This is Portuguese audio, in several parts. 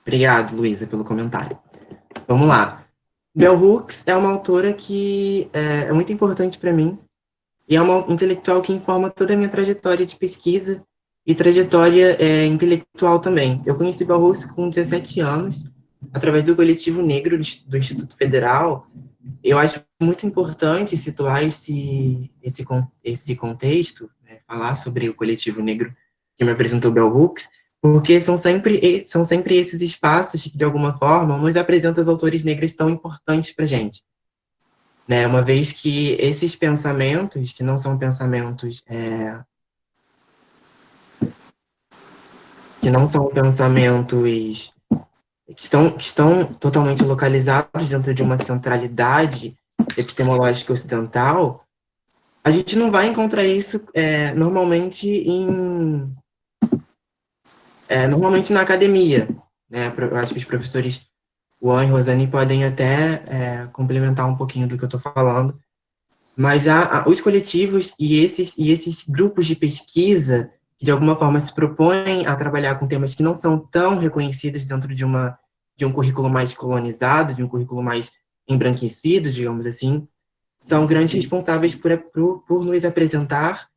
Obrigado, Luísa, pelo comentário. Vamos lá. Bell Hooks é uma autora que é muito importante para mim e é uma intelectual que informa toda a minha trajetória de pesquisa e trajetória intelectual também. Eu conheci Bell Hooks com 17 anos, através do Coletivo Negro do Instituto Federal. Eu acho muito importante situar esse contexto, falar sobre o Coletivo Negro que me apresentou Bell Hooks, porque são sempre esses espaços que, de alguma forma, nos apresentam os autores negros tão importantes para a gente. Né? Uma vez que esses pensamentos, que não são pensamentos que estão totalmente localizados dentro de uma centralidade epistemológica ocidental, a gente não vai encontrar isso normalmente na academia. Né? Eu acho que os professores Juan e Rosane podem até complementar um pouquinho do que eu estou falando, mas os coletivos e esses grupos de pesquisa que, de alguma forma, se propõem a trabalhar com temas que não são tão reconhecidos dentro de um currículo mais colonizado, de um currículo mais embranquecido, digamos assim, são grandes responsáveis por nos apresentar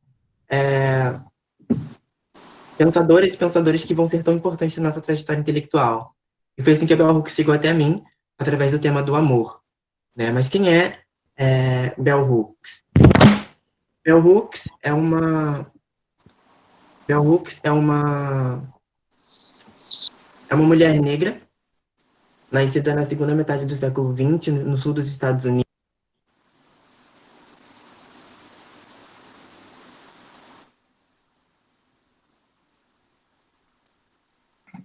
pensadores e pensadores que vão ser tão importantes na nossa trajetória intelectual. E foi assim que a Bell Hooks chegou até mim, através do tema do amor. Né? Mas quem é Bell Hooks? Bell Hooks é uma Bell Hooks é uma mulher negra, nascida na segunda metade do século XX, no sul dos Estados Unidos.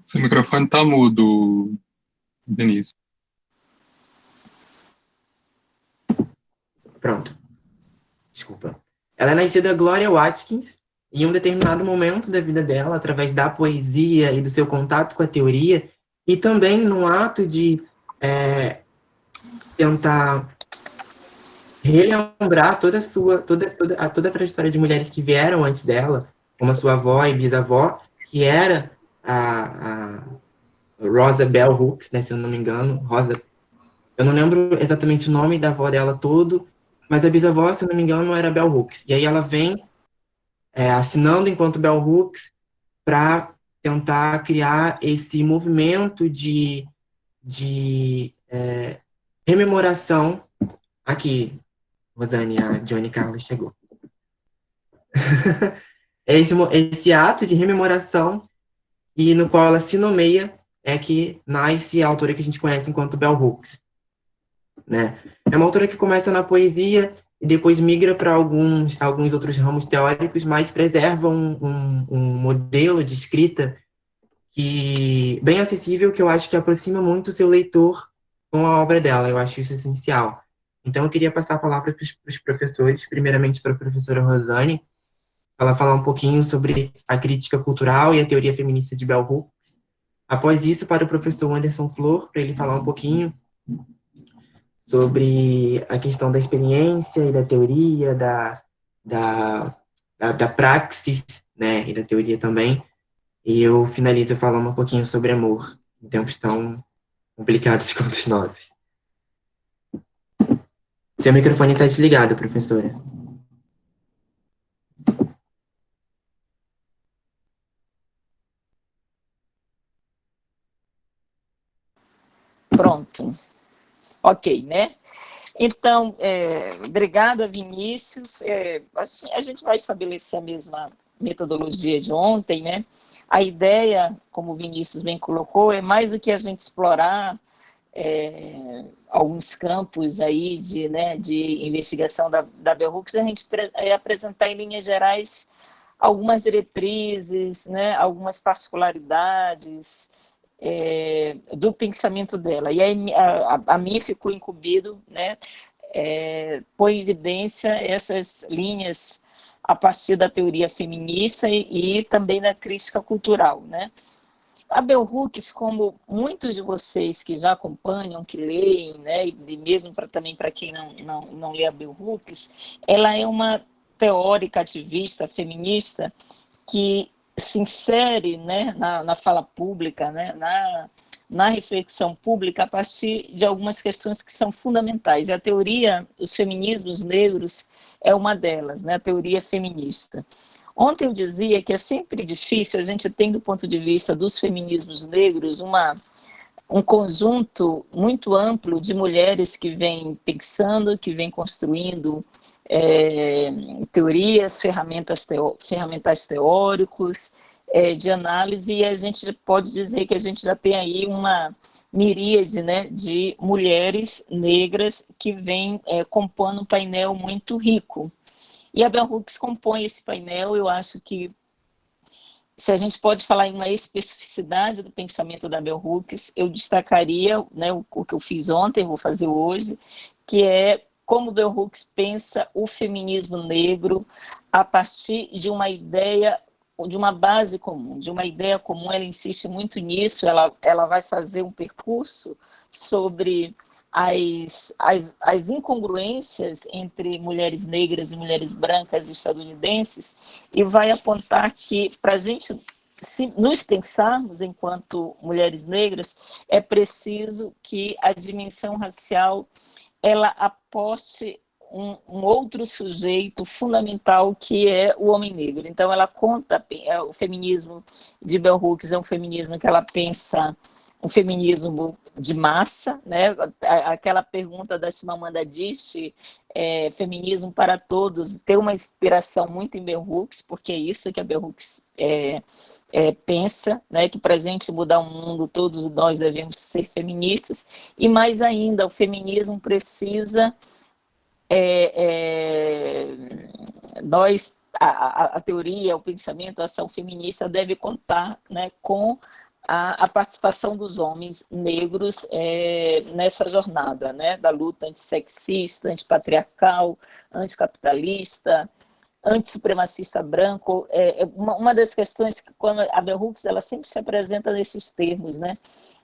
Seu microfone está mudo, Vinícius. Pronto. Desculpa. Ela é nascida Gloria Watkins, e em um determinado momento da vida dela, através da poesia e do seu contato com a teoria, e também no ato de tentar relembrar toda a trajetória de mulheres que vieram antes dela, como a sua avó e bisavó, que era a Rosa Bell Hooks, né, se eu não me engano, Rosa. Eu não lembro exatamente o nome da avó dela todo, mas a bisavó, se eu não me engano, era Bell Hooks. E aí ela vem assinando enquanto Bell Hooks para tentar criar esse movimento de rememoração. Aqui, Rosane, a Johnny Carlos chegou. Esse ato de rememoração e no qual ela se nomeia que nasce a autora que a gente conhece enquanto Bell Hooks. Né? É uma autora que começa na poesia e depois migra para alguns outros ramos teóricos, mas preserva um modelo de escrita bem acessível, que eu acho que aproxima muito o seu leitor com a obra dela. Eu acho isso essencial. Então, eu queria passar a palavra para os professores, primeiramente para a professora Rosane, ela falar um pouquinho sobre a crítica cultural e a teoria feminista de Bell Hooks. Após isso, para o professor Anderson Flor, para ele falar um pouquinho sobre a questão da experiência e da teoria, da praxis, né, e da teoria também. E eu finalizo falando um pouquinho sobre amor, em tempos tão complicados quanto os nossos. Seu microfone está desligado, professora. Pronto. Ok, né? Então, obrigada, Vinícius. A gente vai estabelecer a mesma metodologia de ontem, né? A ideia, como o Vinícius bem colocou, é mais do que a gente explorar alguns campos aí de investigação da Bell Hooks, a gente apresentar em linhas gerais algumas diretrizes, né, algumas particularidades do pensamento dela. E aí a mim ficou incumbido, né, pôr em evidência essas linhas a partir da teoria feminista e também da crítica cultural, né. A Bell Hooks, como muitos de vocês que já acompanham, que leem, né, e mesmo também para quem não lê a Bell Hooks, ela é uma teórica ativista feminista que se insere, né, na fala pública, né, na reflexão pública a partir de algumas questões que são fundamentais. E a teoria, os feminismos negros, é uma delas, né? A teoria feminista. Ontem eu dizia que é sempre difícil, a gente tem do ponto de vista dos feminismos negros um conjunto muito amplo de mulheres que vêm pensando, que vêm construindo teorias, ferramentais teóricos, de análise, e a gente pode dizer que a gente já tem aí uma miríade, né, de mulheres negras que vêm compondo um painel muito rico. E a Bell Hooks compõe esse painel. Eu acho que, se a gente pode falar em uma especificidade do pensamento da Bell Hooks, eu destacaria, né, o que eu fiz ontem, vou fazer hoje, que é como Bell Hooks pensa o feminismo negro a partir de uma ideia, de uma base comum, de uma ideia comum. Ela insiste muito nisso. Ela vai fazer um percurso sobre as incongruências entre mulheres negras e mulheres brancas estadunidenses, e vai apontar que, para a gente nos pensarmos enquanto mulheres negras, é preciso que a dimensão racial ela aposte um outro sujeito fundamental, que é o homem negro. Então, ela conta, o feminismo de Bell Hooks é um feminismo que ela pensa, um feminismo de massa, né? Aquela pergunta da Chimamanda Adichie, feminismo para todos, tem uma inspiração muito em Bell Hooks, porque é isso que a Bell Hooks pensa, né? Que para a gente mudar o mundo, todos nós devemos ser feministas. E mais ainda, o feminismo precisa... a teoria, o pensamento, a ação feminista deve contar, né, com a participação dos homens negros nessa jornada, né, da luta antissexista, antipatriarcal, anticapitalista, antissupremacista branco. Uma das questões que, quando a Bell Hooks, ela sempre se apresenta nesses termos, né?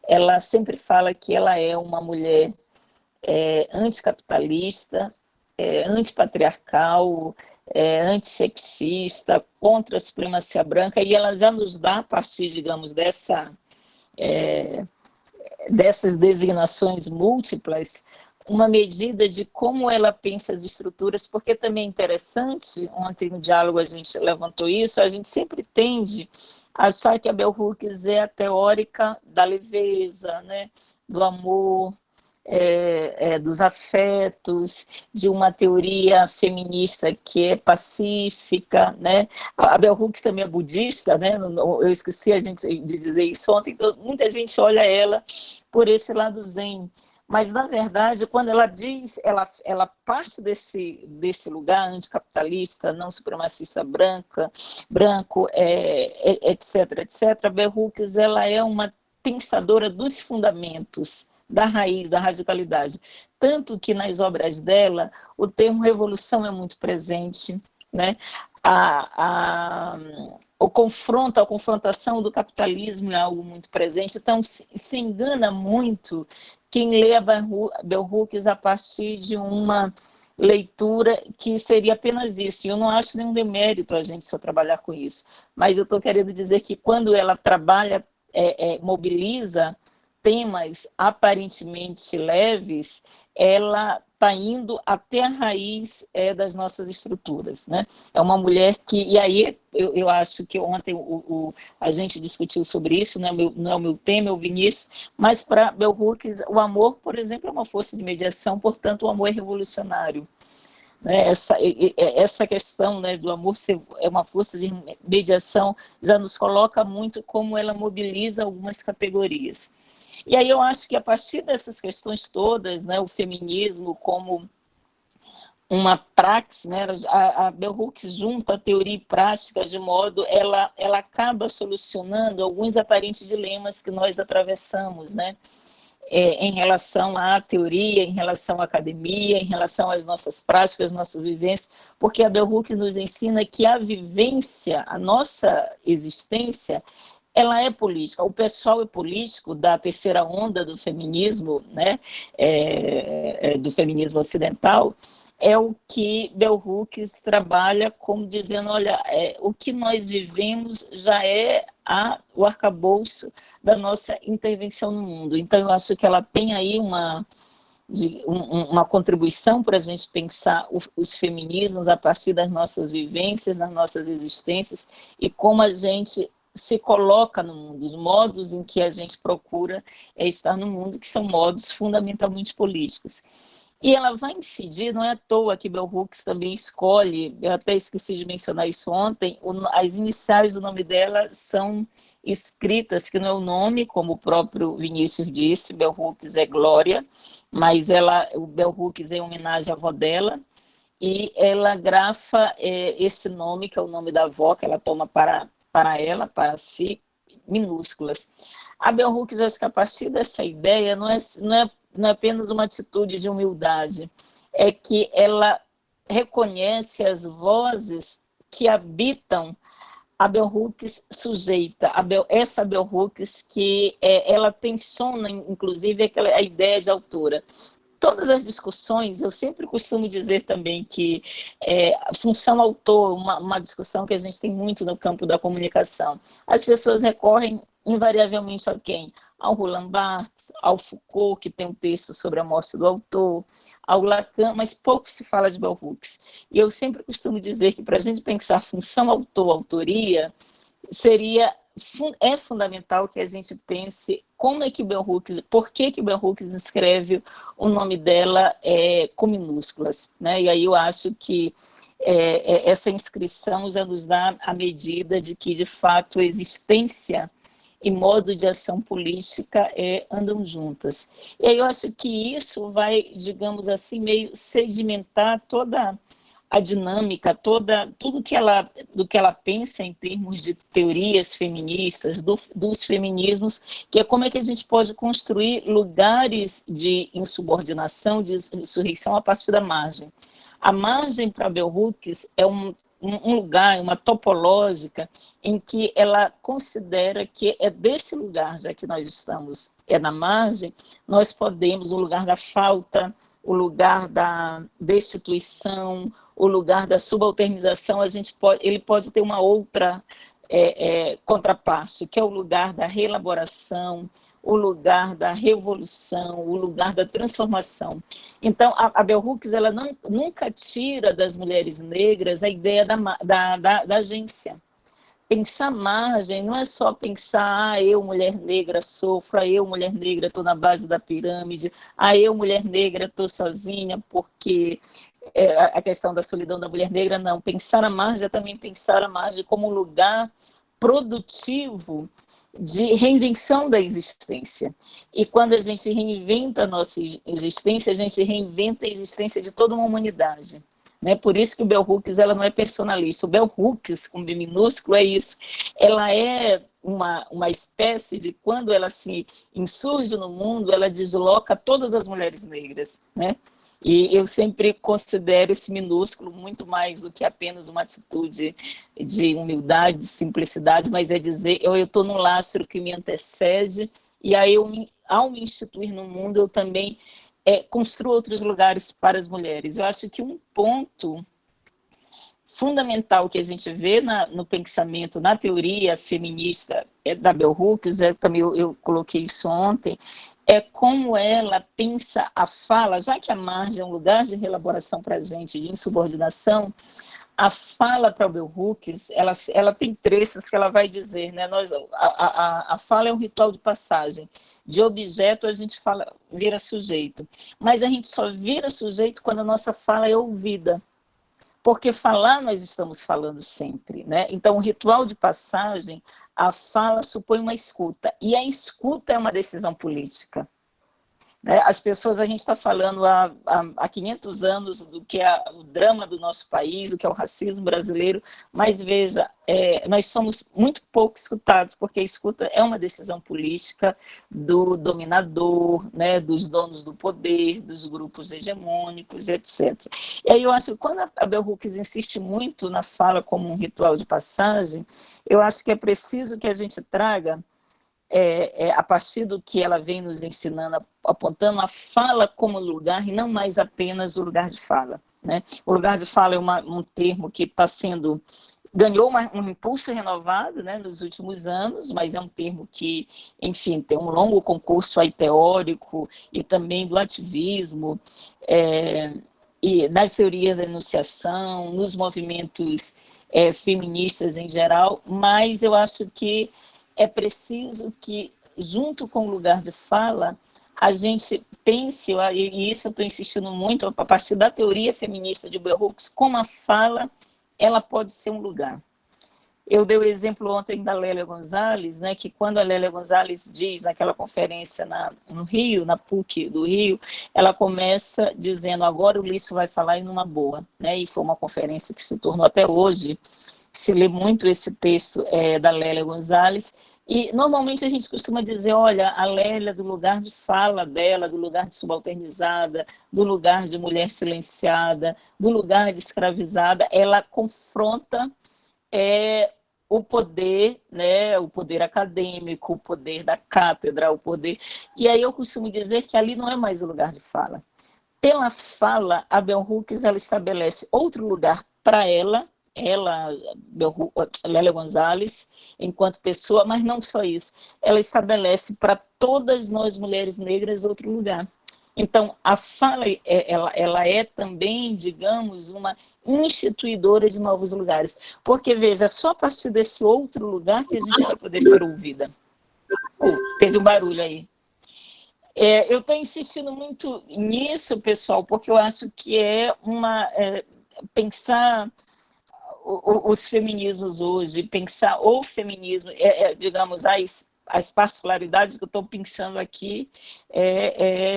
Ela sempre fala que ela é uma mulher anticapitalista, antipatriarcal, antissexista, contra a supremacia branca, e ela já nos dá, a partir, digamos, dessas designações múltiplas, uma medida de como ela pensa as estruturas, porque também é interessante, ontem no diálogo a gente levantou isso, a gente sempre tende a achar que a Bell Hooks é a teórica da leveza, né, do amor, dos afetos, de uma teoria feminista que é pacífica, né? A Bell Hooks também é budista, né? Eu esqueci de dizer isso ontem, então muita gente olha ela por esse lado zen, mas na verdade, quando ela diz, ela parte desse lugar anticapitalista, não supremacista branco, etc. A Bell Hooks, ela é uma pensadora dos fundamentos, da raiz, da radicalidade. Tanto que nas obras dela, o termo revolução é muito presente, né? A confrontação do capitalismo é algo muito presente. Então, se engana muito quem lê a Bell Hooks a partir de uma leitura que seria apenas isso. E eu não acho nenhum demérito a gente só trabalhar com isso, mas eu estou querendo dizer que quando ela trabalha, mobiliza temas aparentemente leves, ela está indo até a raiz das nossas estruturas, né? É uma mulher que... E aí, eu acho que ontem a gente discutiu sobre isso, não é o meu tema, eu vi nisso, mas para Bell Hooks, o amor, por exemplo, é uma força de mediação, portanto, o amor é revolucionário. Essa questão, né, do amor ser uma força de mediação já nos coloca muito como ela mobiliza algumas categorias. E aí eu acho que, a partir dessas questões todas, né, o feminismo como uma praxis, né, a Bell Hooks junta a teoria e prática de modo, ela acaba solucionando alguns aparentes dilemas que nós atravessamos, né, em relação à teoria, em relação à academia, em relação às nossas práticas, nossas vivências, porque a Bell Hooks nos ensina que a vivência, a nossa existência, ela é política. O pessoal é político da terceira onda do feminismo, né, do feminismo ocidental, é o que Bell Hooks trabalha como dizendo, olha, o que nós vivemos já é o arcabouço da nossa intervenção no mundo. Então, eu acho que ela tem aí uma contribuição para a gente pensar os feminismos a partir das nossas vivências, das nossas existências, e como a gente se coloca no mundo, os modos em que a gente procura estar no mundo, que são modos fundamentalmente políticos. E ela vai incidir, não é à toa que Bell Hooks também escolhe, eu até esqueci de mencionar isso ontem, as iniciais do nome dela são escritas, que não é o nome, como o próprio Vinícius disse, Bell Hooks é Glória, mas o Bell Hooks é em homenagem à avó dela, e ela grafa esse nome, que é o nome da avó, que ela toma para ela, para si, minúsculas. A Bell Hooks, acho que a partir dessa ideia, não é apenas uma atitude de humildade, é que ela reconhece as vozes que habitam a Bell Hooks sujeita, essa Bell Hooks que ela tensiona, inclusive, a ideia de autora. Todas as discussões, eu sempre costumo dizer também que a função autor, uma discussão que a gente tem muito no campo da comunicação, as pessoas recorrem invariavelmente a quem? Ao Roland Barthes, ao Foucault, que tem um texto sobre a morte do autor, ao Lacan, mas pouco se fala de Bell Hooks. E eu sempre costumo dizer que para a gente pensar função autor, autoria, é fundamental que a gente pense como é que Bell Hooks, por que Bell Hooks escreve o nome dela com minúsculas, né? E aí eu acho que essa inscrição já nos dá a medida de que, de fato, a existência e modo de ação política andam juntas. E aí eu acho que isso vai, digamos assim, meio sedimentar toda a dinâmica, tudo do que ela pensa em termos de teorias feministas, dos feminismos, que é como é que a gente pode construir lugares de insubordinação, de insurreição a partir da margem. A margem para Bell Hooks é um lugar, uma topológica, em que ela considera que é desse lugar, já que nós estamos na margem, nós podemos, o lugar da falta, o lugar da destituição, o lugar da subalternização, ele pode ter uma outra contraparte, que é o lugar da reelaboração, o lugar da revolução, o lugar da transformação. Então, a Bell Hooks ela nunca tira das mulheres negras a ideia da agência. Pensar margem não é só pensar, eu, mulher negra, sofro, eu, mulher negra, estou na base da pirâmide, eu, mulher negra, estou sozinha porque a questão da solidão da mulher negra, não. Pensar a margem é também pensar a margem como um lugar produtivo de reinvenção da existência. E quando a gente reinventa a nossa existência, a gente reinventa a existência de toda uma humanidade. Né? Por isso que o Bell Hooks ela não é personalista. O Bell Hooks, com B minúsculo, é isso. Ela é uma espécie de, quando ela se insurge no mundo, ela desloca todas as mulheres negras, né? E eu sempre considero esse minúsculo muito mais do que apenas uma atitude de humildade, de simplicidade, mas é dizer, eu estou num lastro que me antecede, e aí ao me instituir no mundo, eu também construo outros lugares para as mulheres. Eu acho que um ponto fundamental que a gente vê no pensamento, na teoria feminista da Bell Hooks, também eu coloquei isso ontem, é como ela pensa a fala, já que a margem é um lugar de reelaboração para a gente, de insubordinação, a fala para o Bell Hooks, ela tem trechos que ela vai dizer, né? A fala é um ritual de passagem. De objeto a gente vira sujeito, mas a gente só vira sujeito quando a nossa fala é ouvida. Porque falar nós estamos falando sempre, né? Então, o ritual de passagem, a fala supõe uma escuta, e a escuta é uma decisão política. As pessoas, a gente está falando há 500 anos do que é o drama do nosso país, do que é o racismo brasileiro, mas veja, nós somos muito pouco escutados, porque a escuta é uma decisão política do dominador, né, dos donos do poder, dos grupos hegemônicos, etc. E aí eu acho que quando a Bell Hooks insiste muito na fala como um ritual de passagem, eu acho que é preciso que a gente traga a partir do que ela vem nos ensinando, apontando a fala como lugar e não mais apenas o lugar de fala. Né? O lugar de fala é um termo que está sendo ganhou um impulso renovado, né, nos últimos anos, mas é um termo que, enfim, tem um longo concurso aí teórico e também do ativismo, e nas teorias da enunciação, nos movimentos feministas em geral, mas eu acho que é preciso que, junto com o lugar de fala, a gente pense, e isso eu estou insistindo muito, a partir da teoria feminista de Bell Hooks, como a fala ela pode ser um lugar. Eu dei o exemplo ontem da Lélia Gonzalez, né, que quando a Lélia Gonzalez diz naquela conferência no Rio, na PUC do Rio, ela começa dizendo, agora o Lício vai falar em numa boa, né, e foi uma conferência que se tornou até hoje, se lê muito esse texto da Lélia Gonzalez, e normalmente a gente costuma dizer, olha, a Lélia, do lugar de fala dela, do lugar de subalternizada, do lugar de mulher silenciada, do lugar de escravizada, ela confronta o poder, né, o poder acadêmico, o poder da cátedra, o poder... E aí eu costumo dizer que ali não é mais o lugar de fala. Pela fala, a Bell Hooks ela estabelece outro lugar para ela, Lélia Gonzalez, enquanto pessoa, mas não só isso, ela estabelece para todas nós mulheres negras outro lugar. Então, a fala ela é também, digamos, uma instituidora de novos lugares, porque, veja, só a partir desse outro lugar que a gente vai poder ser ouvida. Teve um barulho aí. Eu estou insistindo muito nisso, pessoal, porque eu acho que pensar os feminismos hoje, pensar o feminismo, digamos, as particularidades que eu estou pensando aqui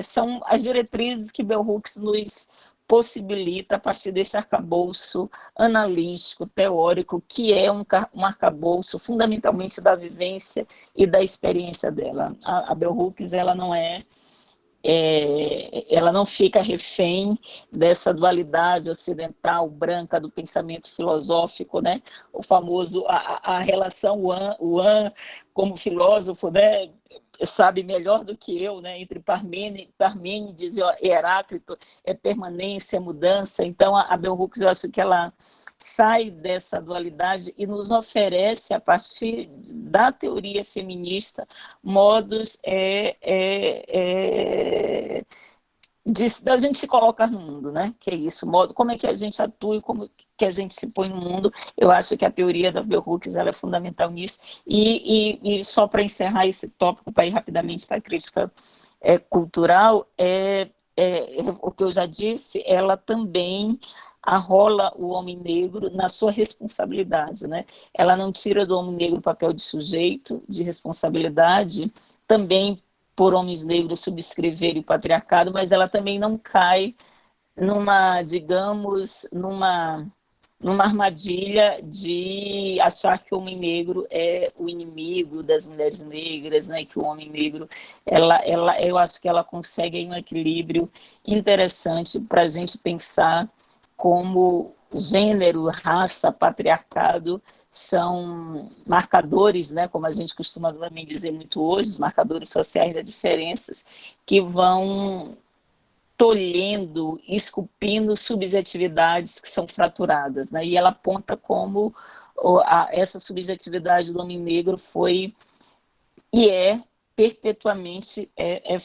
são as diretrizes que Bell Hooks nos possibilita a partir desse arcabouço analítico, teórico, que é um arcabouço fundamentalmente da vivência e da experiência dela. A Bell Hooks, ela não fica refém dessa dualidade ocidental branca do pensamento filosófico, né? O famoso a relação One como filósofo, né? Sabe melhor do que eu, né? Entre Parmênides e Heráclito, permanência, mudança. Então a Bell Hooks, eu acho que ela sai dessa dualidade e nos oferece, a partir da teoria feminista, modos da gente se colocar no mundo, né? Que é isso, como é que a gente atua e como que a gente se põe no mundo. Eu acho que a teoria da Bell Hooks ela é fundamental nisso. E só para encerrar esse tópico, para ir rapidamente para a crítica cultural, o que eu já disse, ela também arrola o homem negro na sua responsabilidade, né? Ela não tira do homem negro o papel de sujeito, de responsabilidade, também por homens negros subscreverem o patriarcado, mas ela também não cai numa armadilha de achar que o homem negro é o inimigo das mulheres negras, né? Que o homem negro, eu acho que ela consegue um equilíbrio interessante para a gente pensar como gênero, raça, patriarcado são marcadores, né, como a gente costuma também dizer muito hoje, os marcadores sociais das diferenças, que vão tolhendo, esculpindo subjetividades que são fraturadas, né? E ela aponta como essa subjetividade do homem negro foi e perpetuamente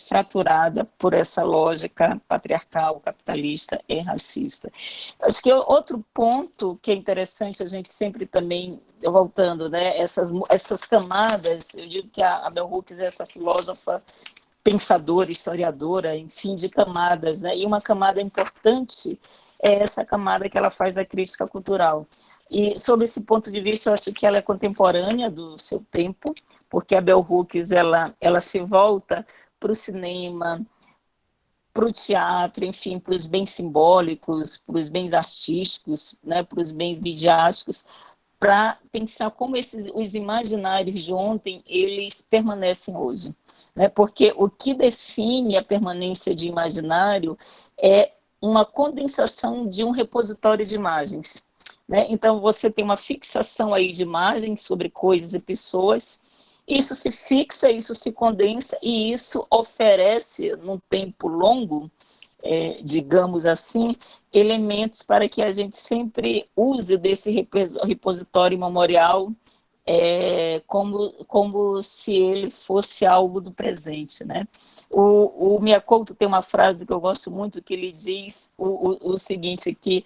fraturada por essa lógica patriarcal, capitalista e racista. Acho que outro ponto que é interessante a gente sempre também, voltando, né, essas camadas, eu digo que a Bell Hooks é essa filósofa pensadora, historiadora, enfim, de camadas, né? E uma camada importante é essa camada que ela faz da crítica cultural. E, sob esse ponto de vista, eu acho que ela é contemporânea do seu tempo, porque a Bell Hooks ela se volta para o cinema, para o teatro, enfim, para os bens simbólicos, para os bens artísticos, né, para os bens midiáticos, para pensar como os imaginários de ontem eles permanecem hoje, né? Porque o que define a permanência de imaginário é uma condensação de um repositório de imagens, né? Então você tem uma fixação aí de imagens sobre coisas e pessoas, isso se fixa, isso se condensa e isso oferece num tempo longo digamos assim, elementos para que a gente sempre use desse repositório memorial como se ele fosse algo do presente, né? O Miyakoto tem uma frase que eu gosto muito, que ele diz o seguinte, que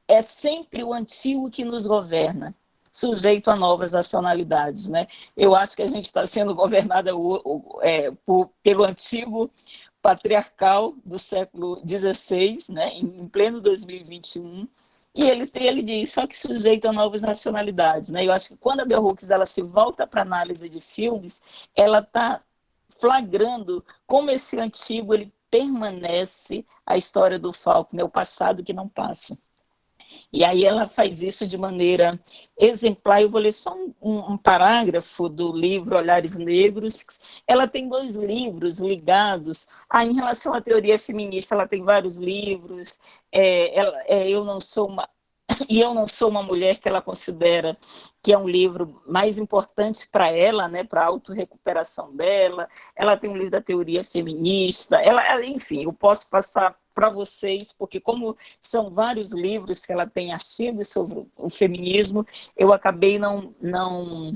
é sempre o antigo que nos governa, sujeito a novas nacionalidades, né? Eu acho que a gente está sendo governada pelo antigo patriarcal do século XVI, né, em pleno 2021, e ele diz, só que sujeito a novas nacionalidades. Né? Eu acho que quando a Bell Hooks ela se volta para a análise de filmes, ela está flagrando como esse antigo ele permanece a história do Faulkner, o passado que não passa. E aí ela faz isso de maneira exemplar. Eu vou ler só um parágrafo do livro Olhares Negros. Ela tem 2 livros ligados. Em relação à teoria feminista, ela tem vários livros. Eu não sou uma mulher, que ela considera que é um livro mais importante para ela, né, para a autorrecuperação dela. Ela tem um livro da teoria feminista. Enfim, eu posso passar para vocês, porque como são vários livros que ela tem artigos sobre o feminismo, eu acabei não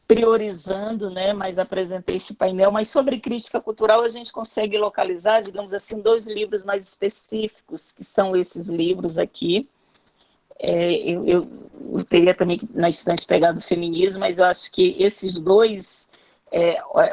priorizando, né, mas apresentei esse painel. Mas sobre crítica cultural a gente consegue localizar, digamos assim, 2 livros mais específicos, que são esses livros aqui. Eu teria também na estante pegado o feminismo, mas eu acho que esses 2,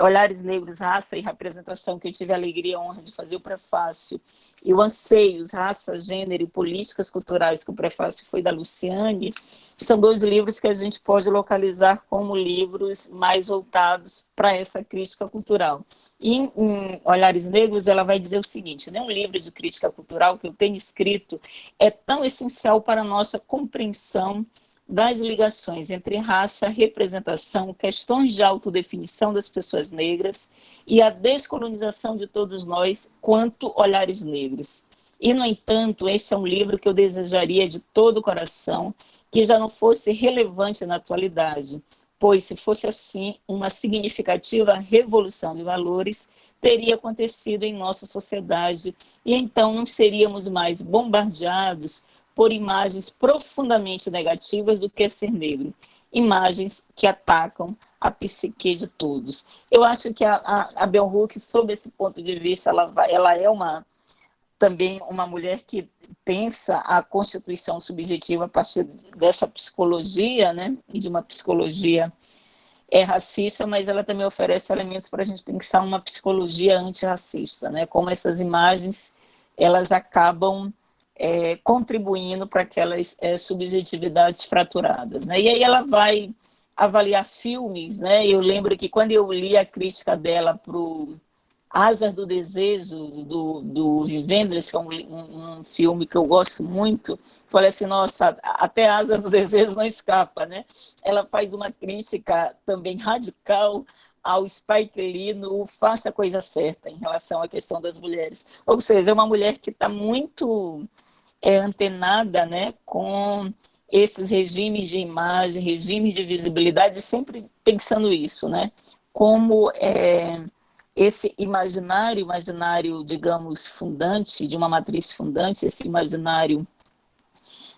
Olhares Negros, Raça e Representação, que eu tive a alegria e a honra de fazer o prefácio, e o Anseios, Raça, Gênero e Políticas Culturais, que o prefácio foi da Luciane, são 2 livros que a gente pode localizar como livros mais voltados para essa crítica cultural. E em Olhares Negros ela vai dizer o seguinte, né, um livro de crítica cultural que eu tenho escrito é tão essencial para a nossa compreensão das ligações entre raça, representação, questões de autodefinição das pessoas negras e a descolonização de todos nós quanto Olhares Negros. E, no entanto, este é um livro que eu desejaria de todo o coração que já não fosse relevante na atualidade, pois, se fosse assim, uma significativa revolução de valores teria acontecido em nossa sociedade e então não seríamos mais bombardeados por imagens profundamente negativas do que ser negro, imagens que atacam a psique de todos. Eu acho que a Bell Hooks, sob esse ponto de vista, ela é também uma mulher que pensa a constituição subjetiva a partir dessa psicologia, né, e de uma psicologia racista, mas ela também oferece elementos para a gente pensar uma psicologia antirracista, né, como essas imagens elas acabam contribuindo para aquelas subjetividades fraturadas, né? E aí ela vai avaliar filmes, né? Eu lembro que quando eu li a crítica dela para o Asas do Desejo, do Wim Wenders, que é um filme que eu gosto muito, falei assim, nossa, até Asas do Desejo não escapa, né? Ela faz uma crítica também radical ao Spike Lee no Faça a Coisa Certa, em relação à questão das mulheres. Ou seja, é uma mulher que está muito antenada, né, com esses regimes de imagem, regimes de visibilidade, sempre pensando isso, né? Como esse imaginário, digamos, fundante, de uma matriz fundante, esse imaginário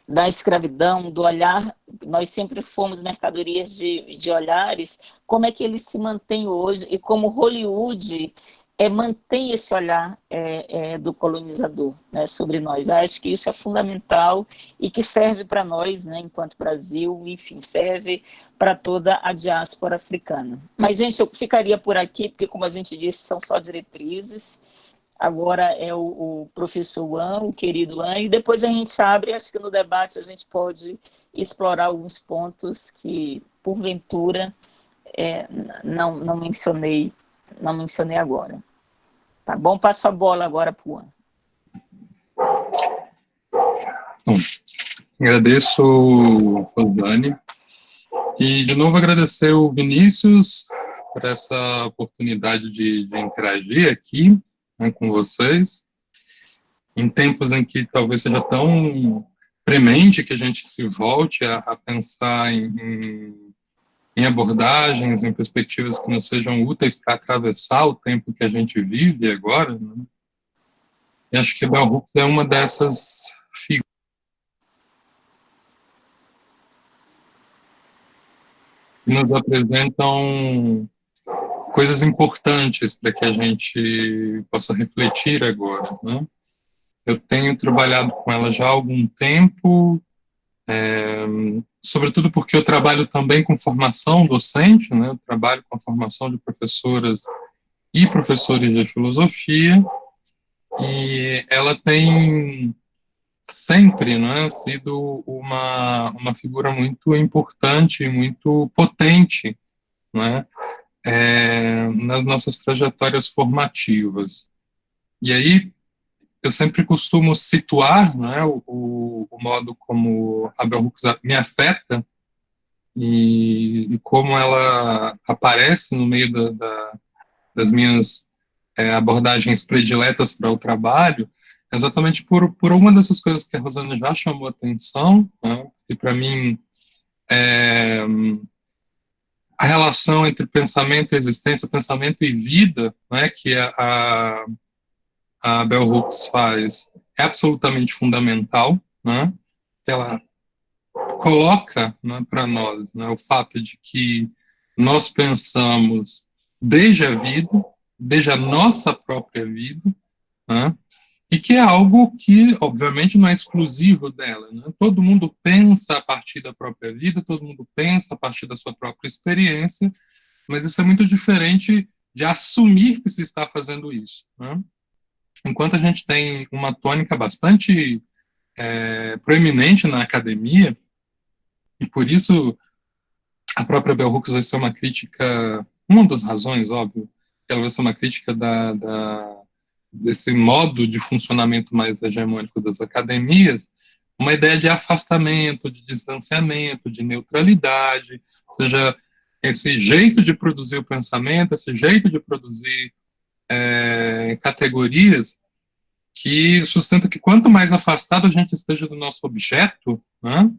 da escravidão, do olhar, nós sempre fomos mercadorias de olhares, como é que ele se mantém hoje e como Hollywood mantém esse olhar do colonizador, né, sobre nós. Eu acho que isso é fundamental e que serve para nós, né, enquanto Brasil, enfim, serve para toda a diáspora africana. Mas, gente, eu ficaria por aqui, porque, como a gente disse, são só diretrizes. Agora é o professor Juan, o querido Juan, e depois a gente abre, acho que no debate a gente pode explorar alguns pontos que, porventura, não mencionei agora. Tá bom? Passo a bola agora para o Juan. Bom, agradeço, Rosane, e de novo agradecer o Vinícius por essa oportunidade de interagir aqui, né, com vocês, em tempos em que talvez seja tão premente que a gente se volte a pensar em abordagens, em perspectivas que nos sejam úteis para atravessar o tempo que a gente vive agora, né? E acho que a Bell Hooks é uma dessas figuras que nos apresentam coisas importantes para que a gente possa refletir agora, né? Eu tenho trabalhado com ela já há algum tempo, sobretudo porque eu trabalho também com formação docente, né? Eu trabalho com a formação de professoras e professores de filosofia, e ela tem sempre, né, sido uma figura muito importante, muito potente, né, nas nossas trajetórias formativas. E aí, eu sempre costumo situar, né, o modo como a Bell Hooks me afeta e como ela aparece no meio das minhas abordagens prediletas para o trabalho, exatamente por uma dessas coisas que a Rosana já chamou a atenção, né, e para mim a relação entre pensamento e existência, pensamento e vida, né, que a Bell Hooks faz, é absolutamente fundamental, né, ela coloca, né, para nós, né, o fato de que nós pensamos desde a vida, desde a nossa própria vida, né, e que é algo que, obviamente, não é exclusivo dela, né? Todo mundo pensa a partir da própria vida, todo mundo pensa a partir da sua própria experiência, mas isso é muito diferente de assumir que se está fazendo isso, né? Enquanto a gente tem uma tônica bastante proeminente na academia, e por isso a própria Bell Hooks vai ser uma crítica, uma das razões, óbvio, que ela vai ser uma crítica desse modo de funcionamento mais hegemônico das academias, uma ideia de afastamento, de distanciamento, de neutralidade, ou seja, esse jeito de produzir o pensamento, esse jeito de produzir categorias que sustenta que quanto mais afastado a gente esteja do nosso objeto, né,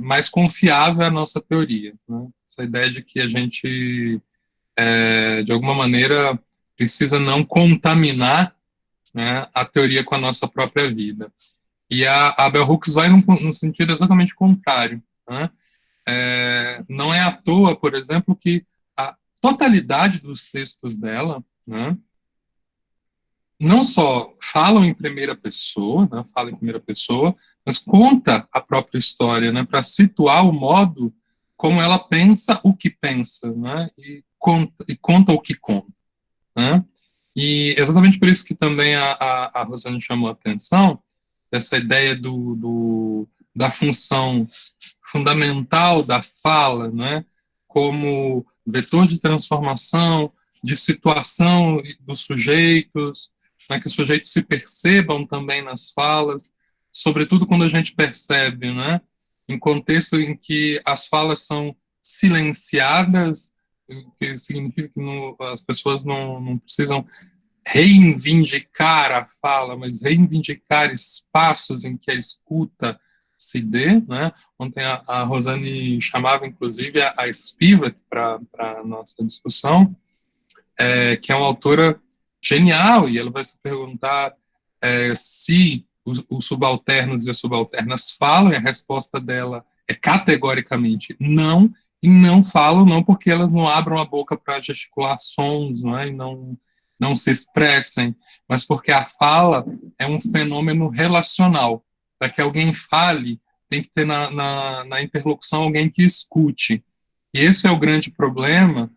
mais confiável é a nossa teoria, né? Essa ideia de que a gente, de alguma maneira, precisa não contaminar, né, a teoria com a nossa própria vida. E a Bell Hooks vai no sentido exatamente contrário, né? Não é à toa, por exemplo, que a totalidade dos textos dela, né, não só falam em primeira pessoa, né, fala em primeira pessoa, mas conta a própria história, né, para situar o modo como ela pensa o que pensa, né, e conta o que conta, né. E exatamente por isso que também a Rosane chamou a atenção, dessa ideia da função fundamental da fala, né, como vetor de transformação, de situação dos sujeitos, né, que os sujeitos se percebam também nas falas, sobretudo quando a gente percebe, né, em contexto em que as falas são silenciadas, que significa que as pessoas não precisam reivindicar a fala, mas reivindicar espaços em que a escuta se dê, né? Ontem a Rosane chamava, inclusive, a Spivak para a nossa discussão, que é uma autora genial, e ela vai se perguntar se os subalternos e as subalternas falam, e a resposta dela é categoricamente não, e não falam não porque elas não abram a boca para gesticular sons, não é? E não se expressem, mas porque a fala é um fenômeno relacional. Para que alguém fale, tem que ter na interlocução alguém que escute. E esse é o grande problema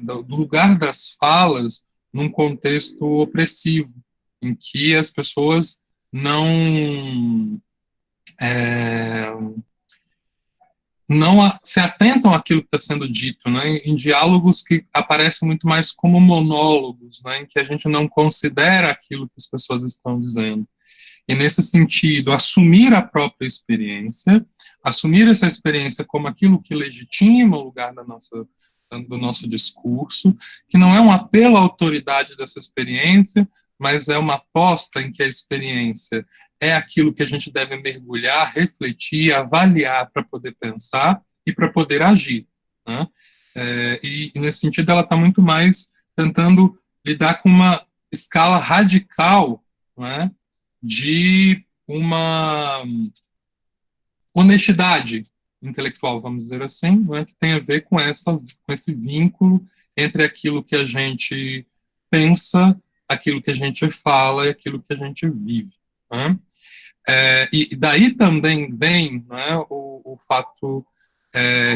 do lugar das falas num contexto opressivo, em que as pessoas não se atentam àquilo que está sendo dito, né, em diálogos que aparecem muito mais como monólogos, né, em que a gente não considera aquilo que as pessoas estão dizendo. E, nesse sentido, assumir a própria experiência, assumir essa experiência como aquilo que legitima o lugar do nosso discurso, que não é um apelo à autoridade dessa experiência, mas é uma aposta em que a experiência é aquilo que a gente deve mergulhar, refletir, avaliar para poder pensar e para poder agir, né? E nesse sentido ela está muito mais tentando lidar com uma escala radical, não é, de uma honestidade intelectual, vamos dizer assim, não é, que tem a ver com esse vínculo entre aquilo que a gente pensa, aquilo que a gente fala e aquilo que a gente vive. Não é? E daí também vem, né, o fato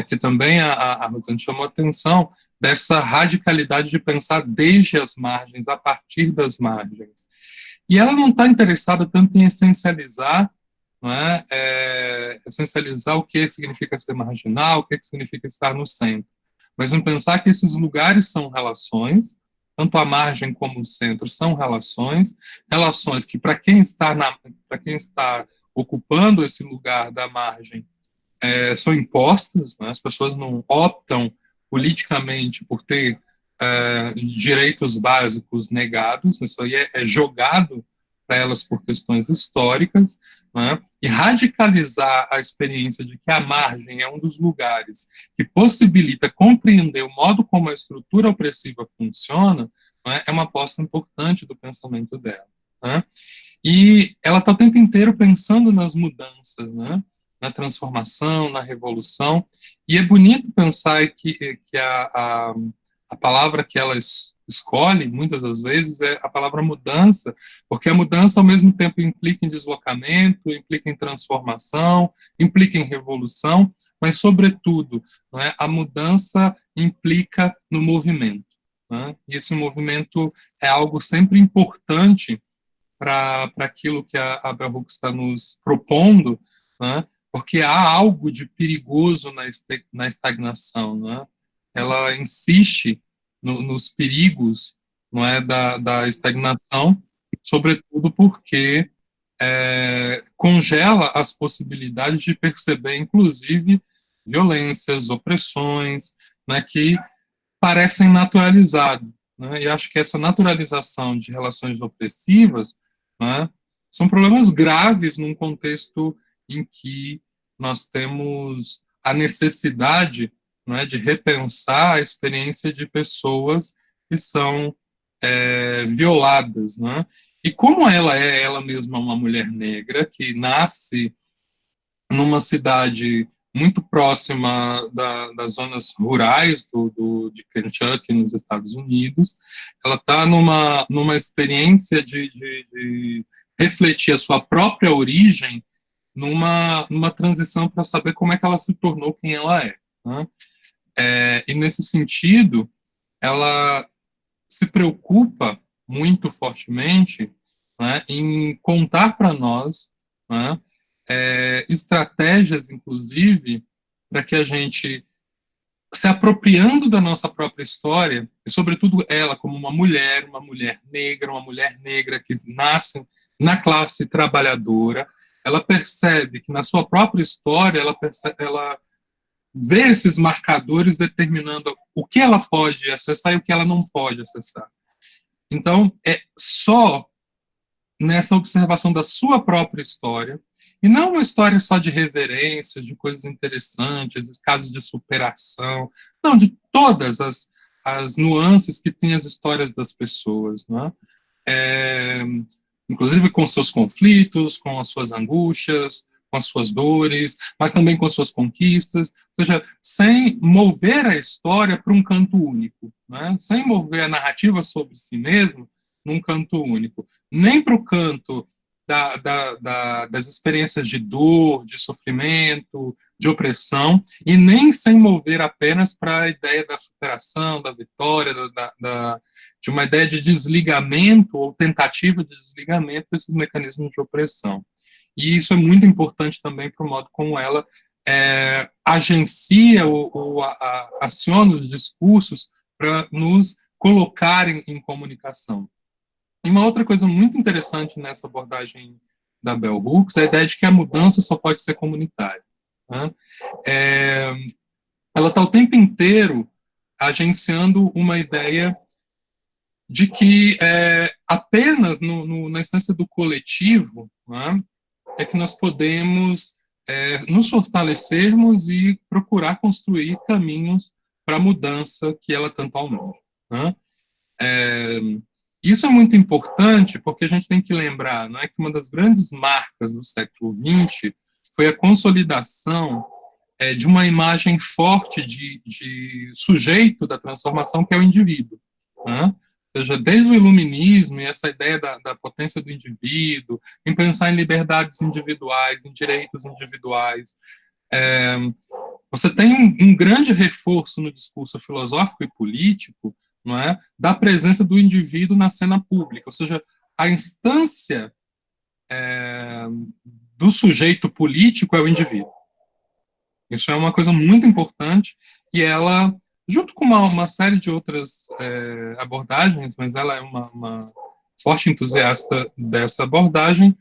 que também a Rosane chamou a atenção, dessa radicalidade de pensar desde as margens, a partir das margens. E ela não está interessada tanto em essencializar, não é, essencializar o que significa ser marginal, o que significa estar no centro, mas em pensar que esses lugares são relações, tanto a margem como o centro são relações que para quem está ocupando esse lugar da margem são impostas, né? As pessoas não optam politicamente por ter direitos básicos negados, isso aí é jogado para elas por questões históricas, né? E radicalizar a experiência de que a margem é um dos lugares que possibilita compreender o modo como a estrutura opressiva funciona, né? É uma aposta importante do pensamento dela. Né? E ela está o tempo inteiro pensando nas mudanças, né? Na transformação, na revolução, e é bonito pensar que a palavra que ela escolhe, muitas das vezes, é a palavra mudança, porque a mudança, ao mesmo tempo, implica em deslocamento, implica em transformação, implica em revolução, mas, sobretudo, não é, a mudança implica no movimento. Né? E esse movimento é algo sempre importante para aquilo que a Bell Hooks está nos propondo, né? Porque há algo de perigoso na estagnação. Né? Ela insiste nos perigos, não é, da estagnação, sobretudo porque congela as possibilidades de perceber, inclusive, violências, opressões, né, que parecem naturalizadas. Né? E acho que essa naturalização de relações opressivas, né, são problemas graves num contexto em que nós temos a necessidade, né, de repensar a experiência de pessoas que são violadas. Né? E como ela é ela mesma uma mulher negra que nasce numa cidade muito próxima das zonas rurais de Kentucky, nos Estados Unidos, ela está numa experiência de refletir a sua própria origem numa transição para saber como é que ela se tornou quem ela é. Né? E, nesse sentido, ela se preocupa muito fortemente, né, em contar para nós, né, estratégias, inclusive, para que a gente, se apropriando da nossa própria história, e sobretudo ela como uma mulher negra que nasce na classe trabalhadora, ela percebe que na sua própria história, ela vê esses marcadores determinando o que ela pode acessar e o que ela não pode acessar. Então, é só nessa observação da sua própria história, e não uma história só de reverência, de coisas interessantes, casos de superação, não, de todas as nuances que tem as histórias das pessoas, né? Inclusive com seus conflitos, com as suas angústias, com as suas dores, mas também com as suas conquistas, ou seja, sem mover a história para um canto único, né? Sem mover a narrativa sobre si mesmo num canto único, nem para o canto das experiências de dor, de sofrimento, de opressão, e nem sem mover apenas para a ideia da superação, da vitória, de uma ideia de desligamento ou tentativa de desligamento desses mecanismos de opressão. E isso é muito importante também para o modo como ela agencia ou aciona os discursos para nos colocar em comunicação. E uma outra coisa muito interessante nessa abordagem da Bell Hooks é a ideia de que a mudança só pode ser comunitária. Né? Ela está o tempo inteiro agenciando uma ideia de que apenas na essência do coletivo, né, é que nós podemos nos fortalecermos e procurar construir caminhos para a mudança que ela tanto almeja. Né? Isso é muito importante porque a gente tem que lembrar, não é, que uma das grandes marcas do século XX foi a consolidação de uma imagem forte de sujeito da transformação, que é o indivíduo. Né? Ou seja, desde o iluminismo e essa ideia da potência do indivíduo, em pensar em liberdades individuais, em direitos individuais, você tem um grande reforço no discurso filosófico e político, não é, da presença do indivíduo na cena pública, ou seja, a instância do sujeito político é o indivíduo. Isso é uma coisa muito importante, e ela, junto com uma série de outras abordagens, mas ela é uma forte entusiasta dessa abordagem,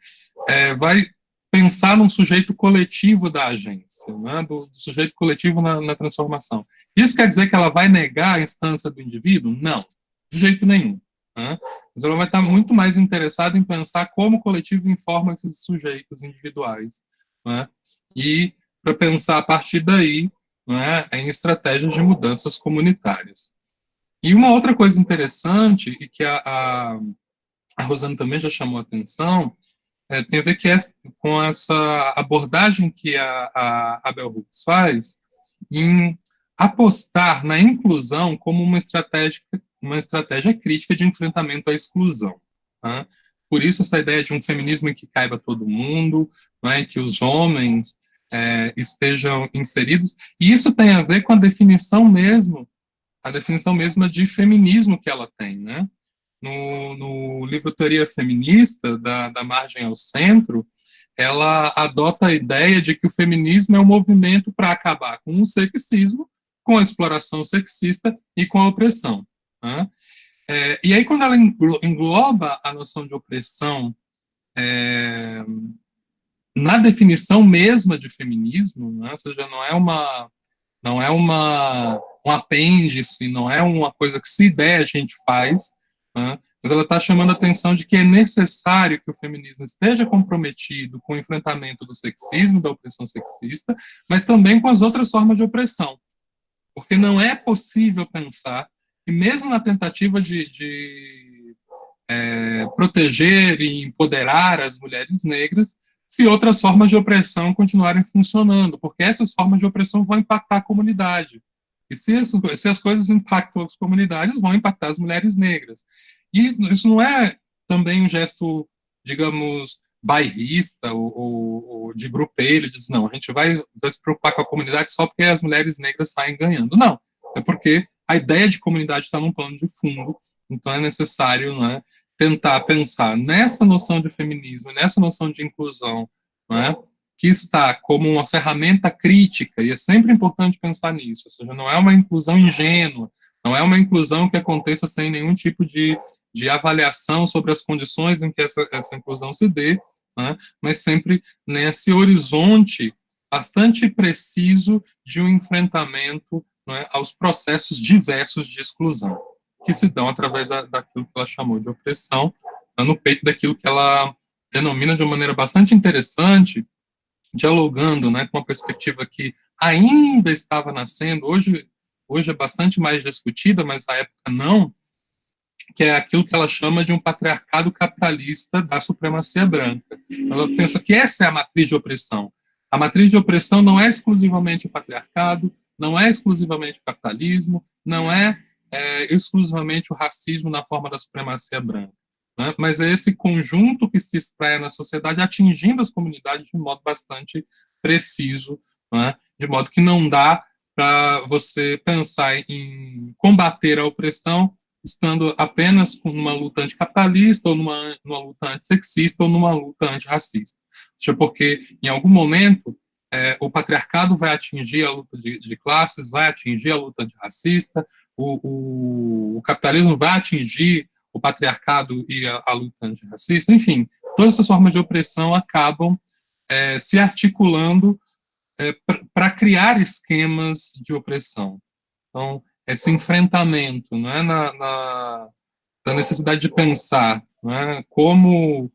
vai pensar num sujeito coletivo da agência, né, do sujeito coletivo na transformação. Isso quer dizer que ela vai negar a instância do indivíduo? Não, de jeito nenhum. Né? Mas ela vai estar muito mais interessada em pensar como o coletivo informa esses sujeitos individuais. Né? E para pensar a partir daí, né, em estratégias de mudanças comunitárias. E uma outra coisa interessante, e que a Rosana também já chamou a atenção, tem a ver com essa abordagem que a Bell Hooks faz em apostar na inclusão como uma estratégia crítica de enfrentamento à exclusão. Tá? Por isso, essa ideia de um feminismo em que caiba todo mundo, né, que os homens estejam inseridos, e isso tem a ver com a definição mesma de feminismo que ela tem, né? No livro Teoria Feminista, da Margem ao Centro, ela adota a ideia de que o feminismo é um movimento para acabar com o sexismo, com a exploração sexista e com a opressão. Né? E aí, quando ela engloba a noção de opressão na definição mesma de feminismo, né? Ou seja, não é um apêndice, não é uma coisa que se der a gente faz, né? Mas ela está chamando a atenção de que é necessário que o feminismo esteja comprometido com o enfrentamento do sexismo, da opressão sexista, mas também com as outras formas de opressão. Porque não é possível pensar que mesmo na tentativa de proteger e empoderar as mulheres negras, se outras formas de opressão continuarem funcionando, porque essas formas de opressão vão impactar a comunidade. E se as coisas impactam as comunidades, vão impactar as mulheres negras. E isso não é também um gesto, digamos, bairrista ou de grupelho, diz, não, a gente vai se preocupar com a comunidade só porque as mulheres negras saem ganhando. Não, é porque a ideia de comunidade está num plano de fundo, então é necessário, né, tentar pensar nessa noção de feminismo, nessa noção de inclusão, né, que está como uma ferramenta crítica, e é sempre importante pensar nisso, ou seja, não é uma inclusão ingênua, não é uma inclusão que aconteça sem nenhum tipo de avaliação sobre as condições em que essa inclusão se dê, né, mas sempre nesse horizonte bastante preciso de um enfrentamento, né, aos processos diversos de exclusão, que se dão através daquilo que ela chamou de opressão, no peito daquilo que ela denomina de uma maneira bastante interessante, dialogando, né, com uma perspectiva que ainda estava nascendo, hoje é bastante mais discutida, mas na época não, que é aquilo que ela chama de um patriarcado capitalista da supremacia branca. Ela pensa que essa é a matriz de opressão. A matriz de opressão não é exclusivamente o patriarcado, não é exclusivamente o capitalismo, não é exclusivamente o racismo na forma da supremacia branca, né? Mas é esse conjunto que se espraia na sociedade, atingindo as comunidades de um modo bastante preciso, né? De modo que não dá para você pensar em combater a opressão estando apenas numa luta anticapitalista, ou numa luta antissexista, ou numa luta antirracista. Porque, em algum momento, o patriarcado vai atingir a luta de classes, vai atingir a luta antirracista, o capitalismo vai atingir o patriarcado e a luta antirracista, enfim, todas essas formas de opressão acabam se articulando para criar esquemas de opressão. Então, esse enfrentamento, não é, da necessidade de pensar, não é, como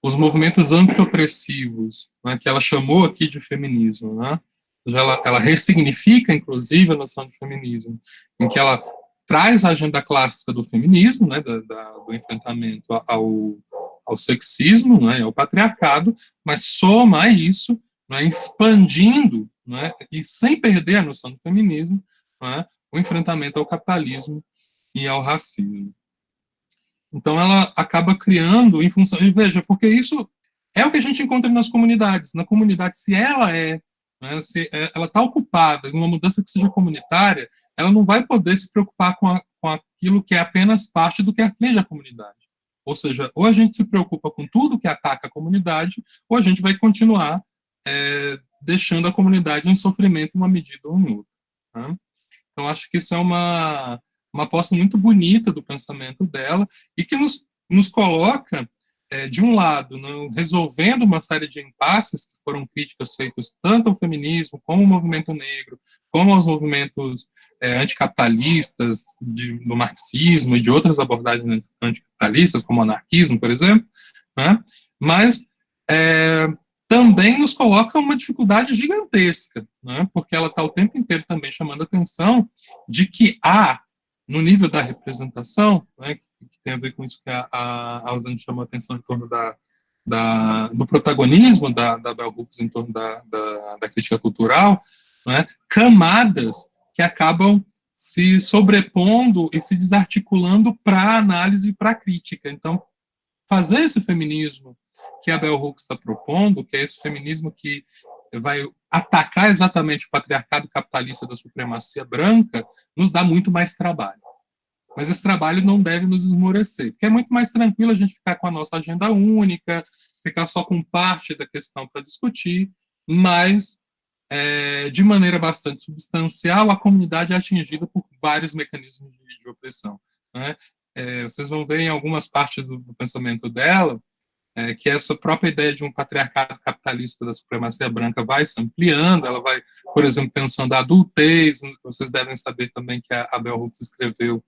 os movimentos antiopressivos, né, que ela chamou aqui de feminismo, né, ela ressignifica, inclusive, a noção de feminismo, em que ela traz a agenda clássica do feminismo, né, do enfrentamento ao sexismo, né, ao patriarcado, mas soma a isso, né, expandindo, né, e sem perder a noção do feminismo, né, o enfrentamento ao capitalismo e ao racismo. Então, ela acaba criando em função... E veja, porque isso é o que a gente encontra nas comunidades. Na comunidade, se ela né, se ela está ocupada em uma mudança que seja comunitária, ela não vai poder se preocupar com aquilo que é apenas parte do que aflige a comunidade. Ou seja, ou a gente se preocupa com tudo que ataca a comunidade, ou a gente vai continuar deixando a comunidade em sofrimento em uma medida ou em outra. Tá? Então, acho que isso é uma aposta muito bonita do pensamento dela e que nos coloca, de um lado, né, resolvendo uma série de impasses que foram críticas feitas tanto ao feminismo, como ao movimento negro, como aos movimentos anticapitalistas do marxismo e de outras abordagens anticapitalistas, como o anarquismo, por exemplo, né, mas também nos coloca uma dificuldade gigantesca, né, porque ela está o tempo inteiro também chamando a atenção de que há, no nível da representação, né, que tem a ver com isso que a Rosane chamou a atenção em torno do protagonismo da Bell Hooks em torno da crítica cultural, né, camadas que acabam se sobrepondo e se desarticulando para a análise e para a crítica. Então, fazer esse feminismo que a Bell Hooks está propondo, que é esse feminismo que vai atacar exatamente o patriarcado capitalista da supremacia branca, nos dá muito mais trabalho. Mas esse trabalho não deve nos esmorecer, porque é muito mais tranquilo a gente ficar com a nossa agenda única, ficar só com parte da questão para discutir, mas, de maneira bastante substancial, a comunidade é atingida por vários mecanismos de opressão. Né? Vocês vão ver em algumas partes do pensamento dela, que essa própria ideia de um patriarcado capitalista da supremacia branca vai se ampliando, ela vai, por exemplo, pensando a adultez, vocês devem saber também que a Bell Hooks escreveu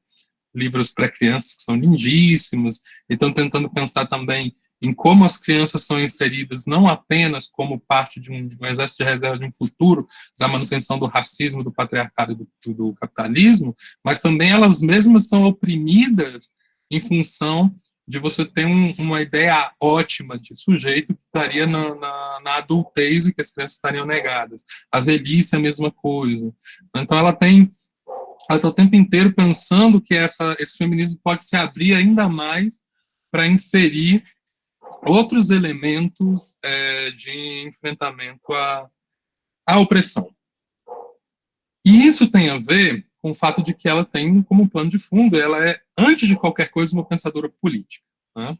livros para crianças que são lindíssimos, e estão tentando pensar também em como as crianças são inseridas não apenas como parte de um exército de reserva de um futuro, da manutenção do racismo, do patriarcado e do capitalismo, mas também elas mesmas são oprimidas em função de você ter uma ideia ótima de sujeito que estaria na adultez e que as crianças estariam negadas. A velhice é a mesma coisa. Então, ela está o tempo inteiro pensando que esse feminismo pode se abrir ainda mais para inserir outros elementos de enfrentamento à opressão. E isso tem a ver com o fato de que ela tem como plano de fundo, ela é, antes de qualquer coisa, uma pensadora política. Né?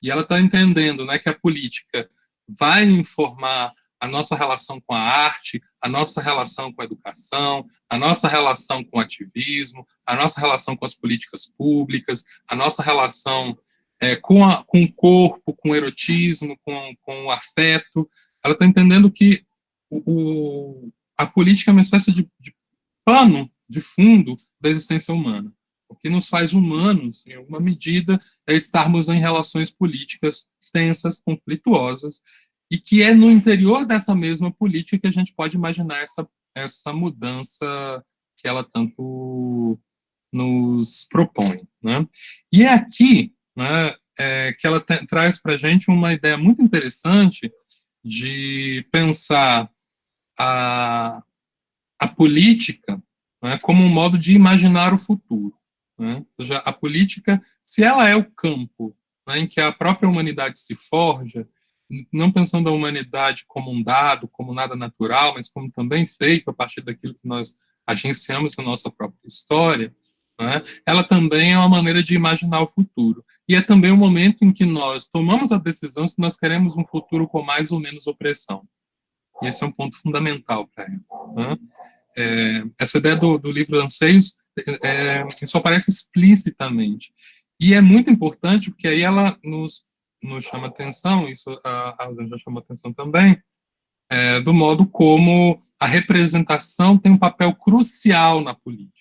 E ela está entendendo, né, que a política vai informar a nossa relação com a arte, a nossa relação com a educação, a nossa relação com o ativismo, a nossa relação com as políticas públicas, a nossa relação com o corpo, com o erotismo, com o afeto. Ela está entendendo que a política é uma espécie de pano de fundo da existência humana. O que nos faz humanos, em alguma medida, é estarmos em relações políticas tensas, conflituosas, e que é no interior dessa mesma política que a gente pode imaginar essa mudança que ela tanto nos propõe. Né? E é aqui, né, que ela traz para a gente uma ideia muito interessante de pensar a política, né, como um modo de imaginar o futuro. Né? Ou seja, a política, se ela é o campo, né, em que a própria humanidade se forja, não pensando a humanidade como um dado, como nada natural, mas como também feito a partir daquilo que nós agenciamos na nossa própria história, né, ela também é uma maneira de imaginar o futuro. E é também o momento em que nós tomamos a decisão se nós queremos um futuro com mais ou menos opressão. E esse é um ponto fundamental para ela. Né? Essa ideia do livro Anseios, isso aparece explicitamente. E é muito importante, porque aí ela nos chama atenção, isso a Rosane já chamou atenção também, do modo como a representação tem um papel crucial na política.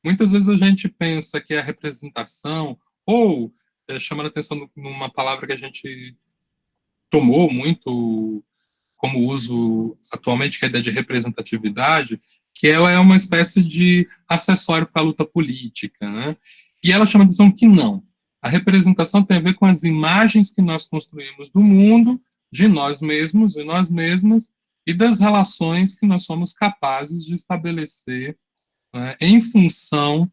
Muitas vezes a gente pensa que a representação, ou chamando atenção numa palavra que a gente tomou muito como uso atualmente, que é a ideia de representatividade, que ela é uma espécie de acessório para a luta política, né? E ela chama a atenção que não. A representação tem a ver com as imagens que nós construímos do mundo, de nós mesmos e nós mesmas, e das relações que nós somos capazes de estabelecer, né, em função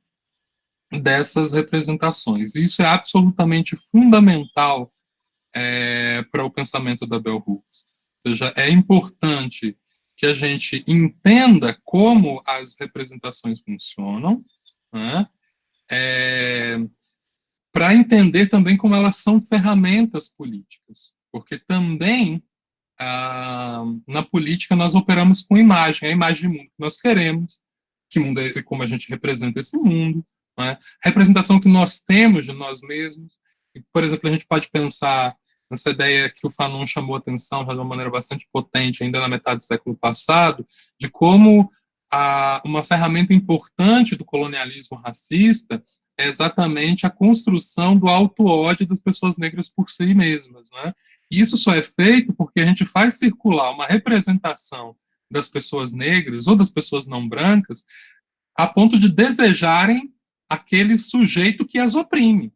dessas representações. E isso é absolutamente fundamental para o pensamento da Bell Hooks. Ou seja, é importante que a gente entenda como as representações funcionam, né, para entender também como elas são ferramentas políticas, porque também na política nós operamos com imagem, a imagem de mundo que nós queremos, que mundo é, como a gente representa esse mundo, né? Representação que nós temos de nós mesmos. E, por exemplo, a gente pode pensar nessa ideia que o Fanon chamou a atenção já de uma maneira bastante potente, ainda na metade do século passado, de como uma ferramenta importante do colonialismo racista é exatamente a construção do auto-ódio das pessoas negras por si mesmas, né? E isso só é feito porque a gente faz circular uma representação das pessoas negras ou das pessoas não brancas a ponto de desejarem aquele sujeito que as oprime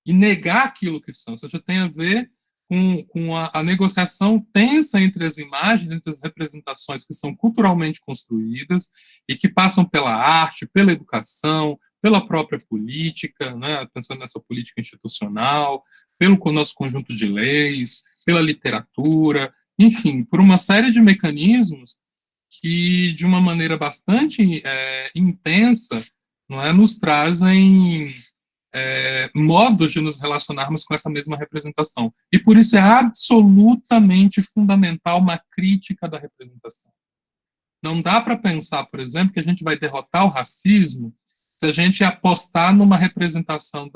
e negar aquilo que são. Ou seja, tem a ver com a negociação tensa entre as imagens, entre as representações que são culturalmente construídas e que passam pela arte, pela educação, pela própria política, né, pensando nessa política institucional, pelo nosso conjunto de leis, pela literatura, enfim, por uma série de mecanismos que, de uma maneira bastante intensa, não é, nos trazem modos de nos relacionarmos com essa mesma representação. E por isso é absolutamente fundamental uma crítica da representação. Não dá para pensar, por exemplo, que a gente vai derrotar o racismo se a gente apostar numa representação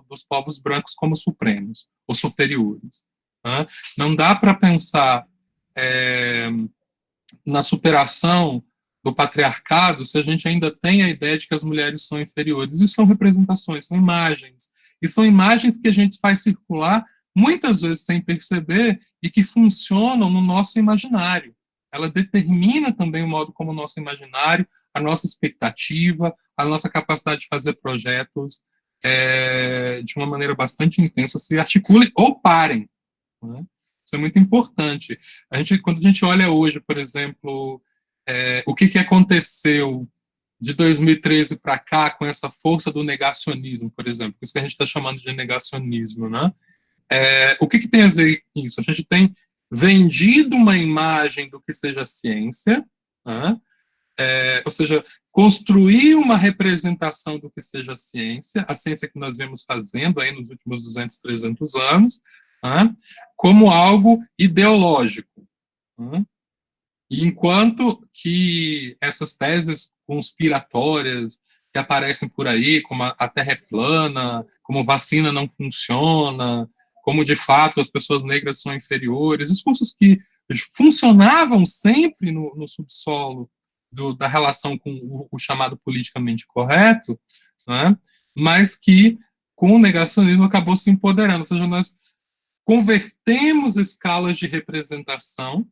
dos povos brancos como supremos ou superiores. Né? Não dá para pensar na superação do patriarcado se a gente ainda tem a ideia de que as mulheres são inferiores. Isso são representações, são imagens. E são imagens que a gente faz circular muitas vezes sem perceber e que funcionam no nosso imaginário. Ela determina também o modo como o nosso imaginário, a nossa expectativa, a nossa capacidade de fazer projetos de uma maneira bastante intensa se articulem ou parem. Né? Isso é muito importante. Quando a gente olha hoje, por exemplo, o que aconteceu de 2013 para cá com essa força do negacionismo, por exemplo, isso que a gente está chamando de negacionismo, né? O que tem a ver com isso? A gente tem vendido uma imagem do que seja ciência, né? Ou seja, construir uma representação do que seja ciência, a ciência que nós vemos fazendo aí nos últimos 200, 300 anos, né? Como algo ideológico. Né? E enquanto que essas teses conspiratórias que aparecem por aí, como a Terra é plana, como vacina não funciona, como de fato as pessoas negras são inferiores, discursos que funcionavam sempre no subsolo da relação com o chamado politicamente correto, né? Mas que com o negacionismo acabou se empoderando, ou seja, nós convertemos escalas de representação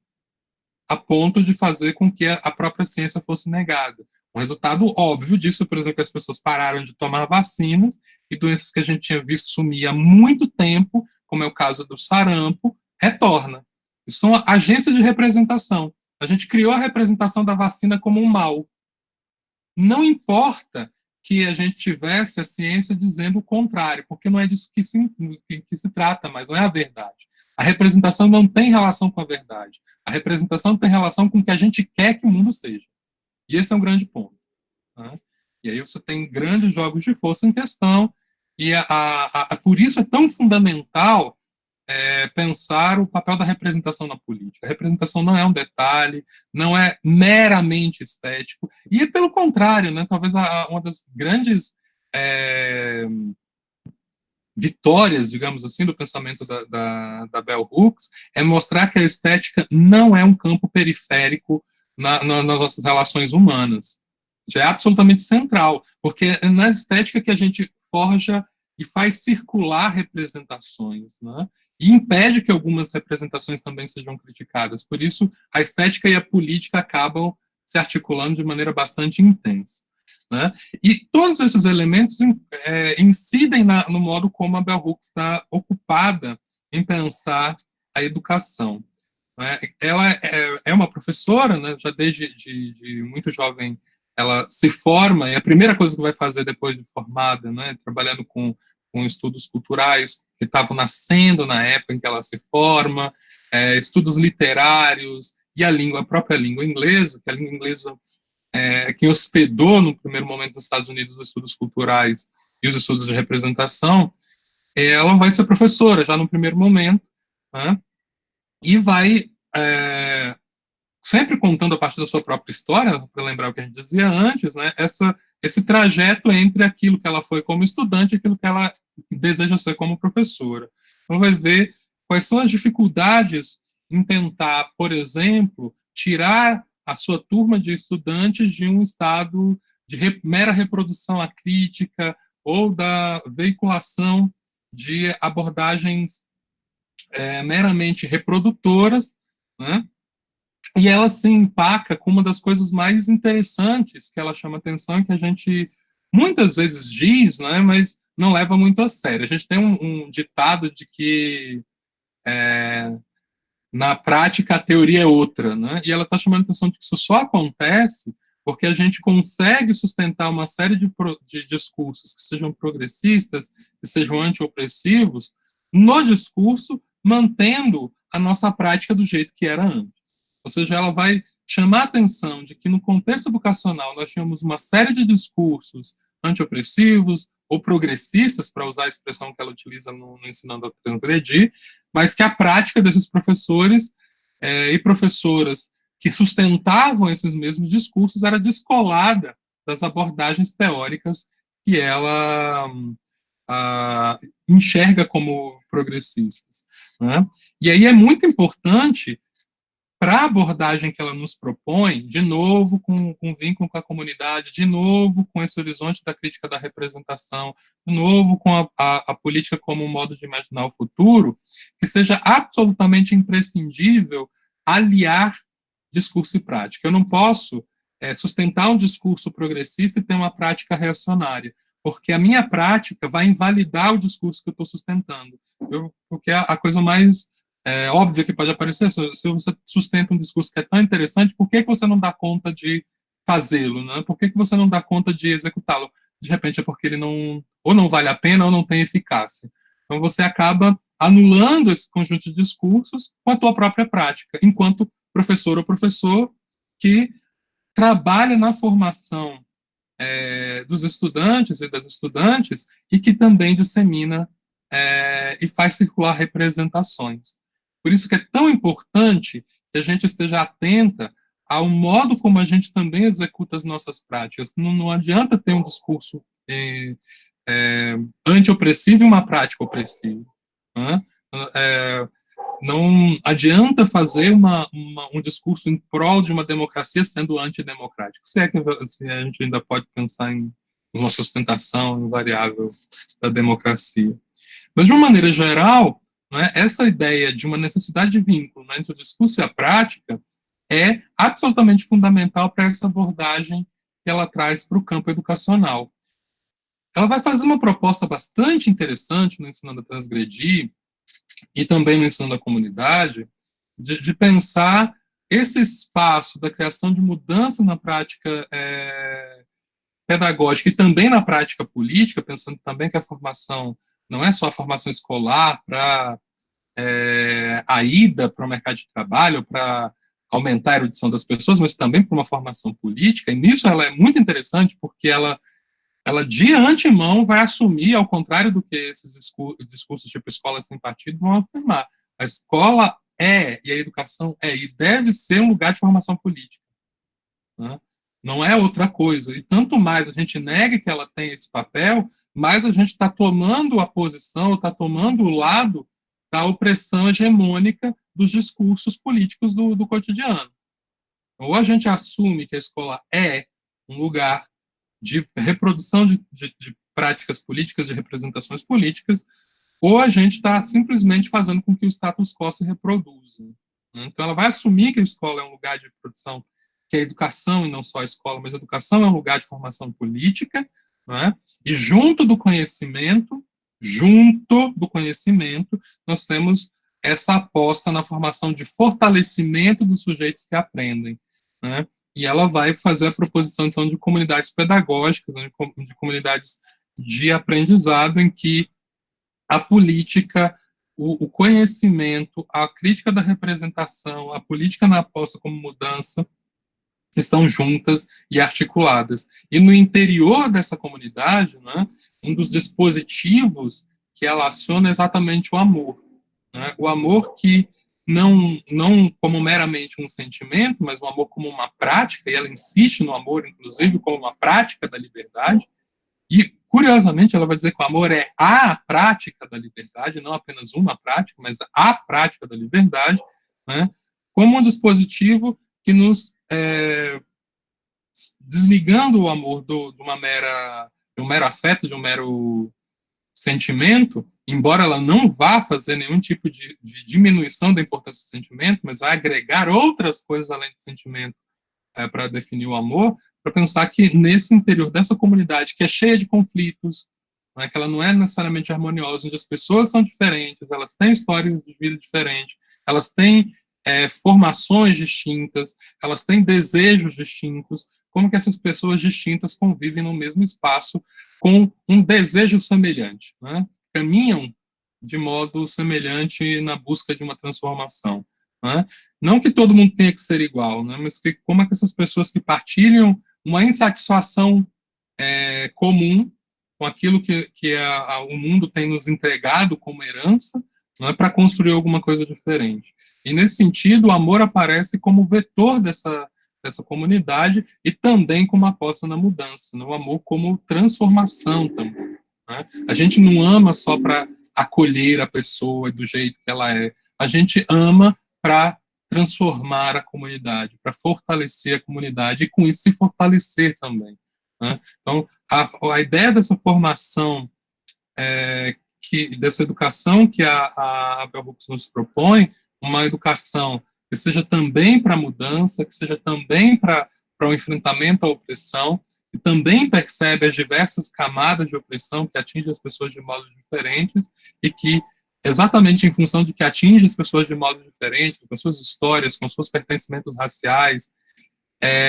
a ponto de fazer com que a própria ciência fosse negada. Um resultado óbvio disso, por exemplo, que as pessoas pararam de tomar vacinas e doenças que a gente tinha visto sumir há muito tempo, como é o caso do sarampo, retorna. Isso são agências de representação. A gente criou a representação da vacina como um mal. Não importa que a gente tivesse a ciência dizendo o contrário, porque não é disso que se trata, mas não é a verdade. A representação não tem relação com a verdade. A representação tem relação com o que a gente quer que o mundo seja. E esse é um grande ponto. Né? E aí você tem grandes jogos de força em questão, e por isso é tão fundamental pensar o papel da representação na política. A representação não é um detalhe, não é meramente estético, e pelo contrário, né, talvez uma das grandes vitórias, digamos assim, do pensamento da Bell Hooks é mostrar que a estética não é um campo periférico nas nossas relações humanas. Isso é absolutamente central, porque é na estética que a gente forja e faz circular representações, né? e impede que algumas representações também sejam criticadas. Por isso, a estética e a política acabam se articulando de maneira bastante intensa, né? E todos esses elementos incidem no modo como a Bell Hooks está ocupada em pensar a educação, né? Ela é uma professora, né? Já desde de muito jovem ela se forma, e a primeira coisa que vai fazer depois de formada, né, trabalhando com estudos culturais que estavam nascendo na época em que ela se forma, estudos literários, e a própria língua inglesa, que a língua inglesa quem hospedou no primeiro momento nos Estados Unidos os estudos culturais e os estudos de representação, ela vai ser professora já no primeiro momento, né, e vai sempre contando a partir da sua própria história, para lembrar o que a gente dizia antes, né, esse trajeto entre aquilo que ela foi como estudante e aquilo que ela deseja ser como professora. Então, vai ver quais são as dificuldades em tentar, por exemplo, tirar a sua turma de estudantes de um estado de mera reprodução acrítica ou da veiculação de abordagens meramente reprodutoras, né? E ela se empaca com uma das coisas mais interessantes que ela chama atenção e que a gente muitas vezes diz, né, mas não leva muito a sério. A gente tem um ditado de que na prática a teoria é outra, né? E ela está chamando a atenção de que isso só acontece porque a gente consegue sustentar uma série de discursos que sejam progressistas, que sejam anti-opressivos, no discurso, mantendo a nossa prática do jeito que era antes. Ou seja, ela vai chamar a atenção de que no contexto educacional nós tínhamos uma série de discursos anti-opressivos ou progressistas, para usar a expressão que ela utiliza no Ensinando a Transgredir, mas que a prática desses professores e professoras que sustentavam esses mesmos discursos era descolada das abordagens teóricas que ela enxerga como progressistas, né? E aí é muito importante para a abordagem que ela nos propõe, de novo com vínculo com a comunidade, de novo com esse horizonte da crítica da representação, de novo com a política como um modo de imaginar o futuro, que seja absolutamente imprescindível aliar discurso e prática. Eu não posso sustentar um discurso progressista e ter uma prática reacionária, porque a minha prática vai invalidar o discurso que eu estou sustentando. Porque a coisa mais óbvio que pode aparecer, se você sustenta um discurso que é tão interessante, por que você não dá conta de fazê-lo, né? Por que você não dá conta de executá-lo? De repente é porque ele ou não vale a pena ou não tem eficácia. Então você acaba anulando esse conjunto de discursos com a tua própria prática, enquanto professor ou professor que trabalha na formação dos estudantes e das estudantes e que também dissemina e faz circular representações. Por isso que é tão importante que a gente esteja atenta ao modo como a gente também executa as nossas práticas. Não adianta ter um discurso anti-opressivo e uma prática opressiva, né? Não adianta fazer um discurso em prol de uma democracia sendo antidemocrático. Se a gente ainda pode pensar em uma sustentação invariável da democracia. Mas, de uma maneira geral, né, essa ideia de uma necessidade de vínculo, né, entre o discurso e a prática é absolutamente fundamental para essa abordagem que ela traz para o campo educacional. Ela vai fazer uma proposta bastante interessante no Ensinando a Transgredir e também no Ensinando a Comunidade, de pensar esse espaço da criação de mudança na prática pedagógica e também na prática política, pensando também que a formação não é só a formação escolar para a ida para o mercado de trabalho, para aumentar a erudição das pessoas, mas também para uma formação política, e nisso ela é muito interessante, porque ela de antemão vai assumir, ao contrário do que esses discursos tipo escola sem partido vão afirmar. A escola e a educação e deve ser um lugar de formação política, né? Não é outra coisa. E tanto mais a gente nega que ela tem esse papel, mais a gente está tomando a posição, está tomando o lado da opressão hegemônica dos discursos políticos do cotidiano. Ou a gente assume que a escola é um lugar de reprodução de práticas políticas, de representações políticas, ou a gente está simplesmente fazendo com que o status quo se reproduza. Né? Então, ela vai assumir que a escola é um lugar de produção, que a educação, e não só a escola, mas a educação é um lugar de formação política, né? E junto do conhecimento, nós temos essa aposta na formação de fortalecimento dos sujeitos que aprendem, né? E ela vai fazer a proposição, então, de comunidades pedagógicas, né, de comunidades de aprendizado, em que a política, o conhecimento, a crítica da representação, a política na aposta como mudança, estão juntas e articuladas. E no interior dessa comunidade, né, um dos dispositivos que ela aciona é exatamente o amor. Né? O amor que não como meramente um sentimento, mas o amor como uma prática, e ela insiste no amor, inclusive, como uma prática da liberdade, e, curiosamente, ela vai dizer que o amor é a prática da liberdade, não apenas uma prática, mas a prática da liberdade, né, como um dispositivo que nos, desligando o amor de um mero afeto, de um mero sentimento, embora ela não vá fazer nenhum tipo de diminuição da importância do sentimento, mas vai agregar outras coisas além do sentimento para definir o amor, para pensar que nesse interior dessa comunidade, que é cheia de conflitos, né, que ela não é necessariamente harmoniosa, onde as pessoas são diferentes, elas têm histórias de vida diferentes, elas têm formações distintas, elas têm desejos distintos, como que essas pessoas distintas convivem no mesmo espaço com um desejo semelhante, né? Caminham de modo semelhante na busca de uma transformação, né? Não que todo mundo tenha que ser igual, né? Mas que, como é que essas pessoas que partilham uma insatisfação comum com aquilo que o mundo tem nos entregado como herança, não é, para construir alguma coisa diferente. E, nesse sentido, o amor aparece como vetor dessa comunidade e também como aposta na mudança, né? O amor como transformação também. Né? A gente não ama só para acolher a pessoa do jeito que ela é, a gente ama para transformar a comunidade, para fortalecer a comunidade e, com isso, se fortalecer também. Né? Então, a ideia dessa formação, dessa educação que a Bell Hooks nos propõe, uma educação que seja também para a mudança, que seja também para o enfrentamento à opressão, que também percebe as diversas camadas de opressão que atingem as pessoas de modos diferentes e que, exatamente em função de que atinge as pessoas de modo diferente, com suas histórias, com seus pertencimentos raciais,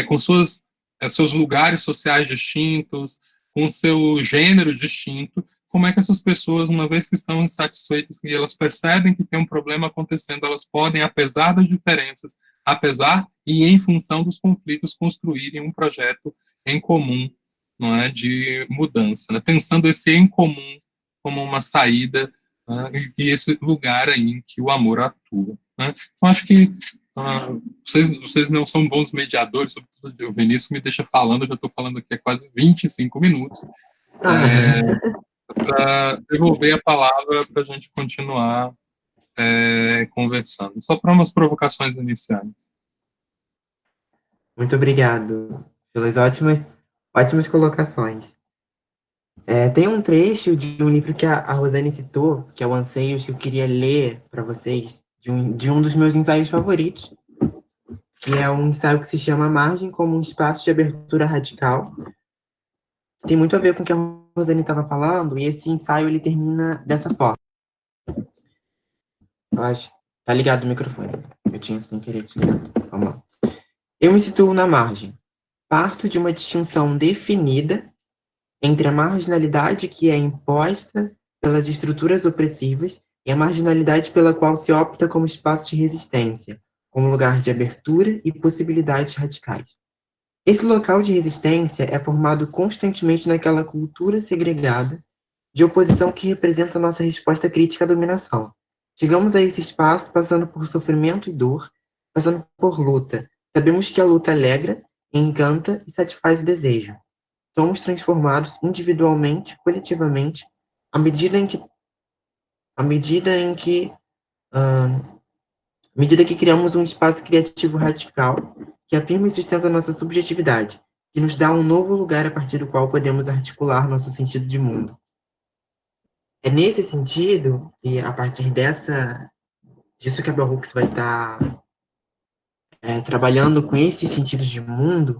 com seus lugares sociais distintos, com seu gênero distinto, como é que essas pessoas, uma vez que estão insatisfeitas e elas percebem que tem um problema acontecendo, elas podem, apesar das diferenças, apesar e em função dos conflitos, construírem um projeto em comum, não é, de mudança, né? Pensando esse em comum como uma saída, né, e esse lugar aí em que o amor atua. Né? Então, acho que vocês não são bons mediadores, sobretudo o Vinícius me deixa falando, eu já estou falando aqui há quase 25 minutos, para devolver a palavra para a gente continuar conversando. Só para umas provocações iniciais. Muito obrigado pelas ótimas colocações. Tem um trecho de um livro que a Rosane citou, que é o Anseios, que eu queria ler para vocês, de um dos meus ensaios favoritos, que é um ensaio que se chama Margem como um espaço de abertura radical. Tem muito a ver com o que a Rosane estava falando, e esse ensaio ele termina dessa forma. Eu acho. Tá ligado o microfone. Eu tinha sem querer desligado. Vamos lá. Eu me situo na margem. Parto de uma distinção definida entre a marginalidade que é imposta pelas estruturas opressivas e a marginalidade pela qual se opta como espaço de resistência, como lugar de abertura e possibilidades radicais. Esse local de resistência é formado constantemente naquela cultura segregada de oposição que representa a nossa resposta crítica à dominação. Chegamos a esse espaço passando por sofrimento e dor, passando por luta. Sabemos que a luta alegra, encanta e satisfaz o desejo. Somos transformados individualmente, coletivamente, à medida que criamos um espaço criativo radical que afirma e sustenta nossa subjetividade, que nos dá um novo lugar a partir do qual podemos articular nosso sentido de mundo. é nesse sentido, e a partir disso que a Bell Hooks vai estar trabalhando com esses sentidos de mundo,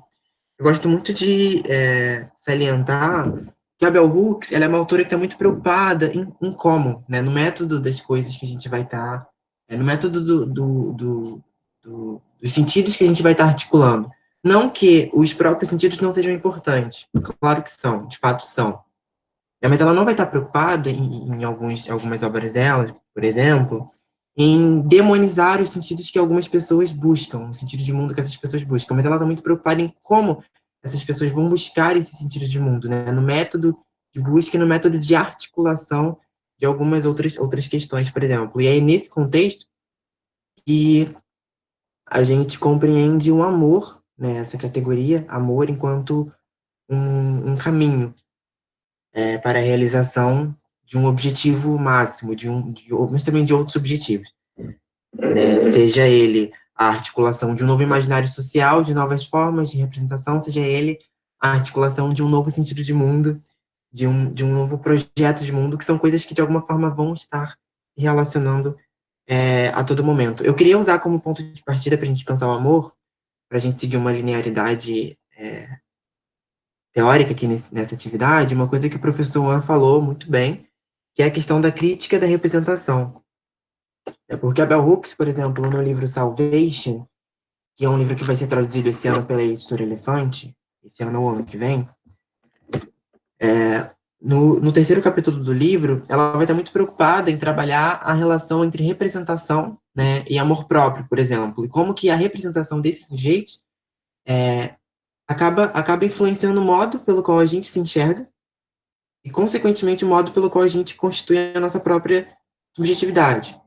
eu gosto muito de salientar que a Bell Hooks ela é uma autora que está muito preocupada em como, né, no método das coisas que a gente vai estar, no método dos sentidos que a gente vai estar articulando. Não que os próprios sentidos não sejam importantes, claro que são, de fato são. Mas ela não vai estar preocupada em algumas obras dela, por exemplo, em demonizar os sentidos que algumas pessoas buscam, o sentido de mundo que essas pessoas buscam, mas ela está muito preocupada em como essas pessoas vão buscar esse sentido de mundo, né? No método de busca e no método de articulação de algumas outras questões, por exemplo. E é nesse contexto que a gente compreende o amor, né? Essa categoria, amor enquanto um caminho para a realização de um objetivo máximo, mas também de outros objetivos, né? Seja ele a articulação de um novo imaginário social, de novas formas de representação, seja ele a articulação de um novo sentido de mundo, de um novo projeto de mundo, que são coisas que de alguma forma vão estar relacionando a todo momento. Eu queria usar como ponto de partida para a gente pensar o amor, para a gente seguir uma linearidade teórica aqui nessa atividade, uma coisa que o professor Juan falou muito bem, que é a questão da crítica da representação. É porque a Bell Hooks, por exemplo, no livro Salvation, que é um livro que vai ser traduzido esse ano pela editora Elefante, esse ano ou ano que vem, no terceiro capítulo do livro, ela vai estar muito preocupada em trabalhar a relação entre representação, né, e amor próprio, por exemplo, e como que a representação desses sujeitos acaba influenciando o modo pelo qual a gente se enxerga e, consequentemente, o modo pelo qual a gente constitui a nossa própria subjetividade.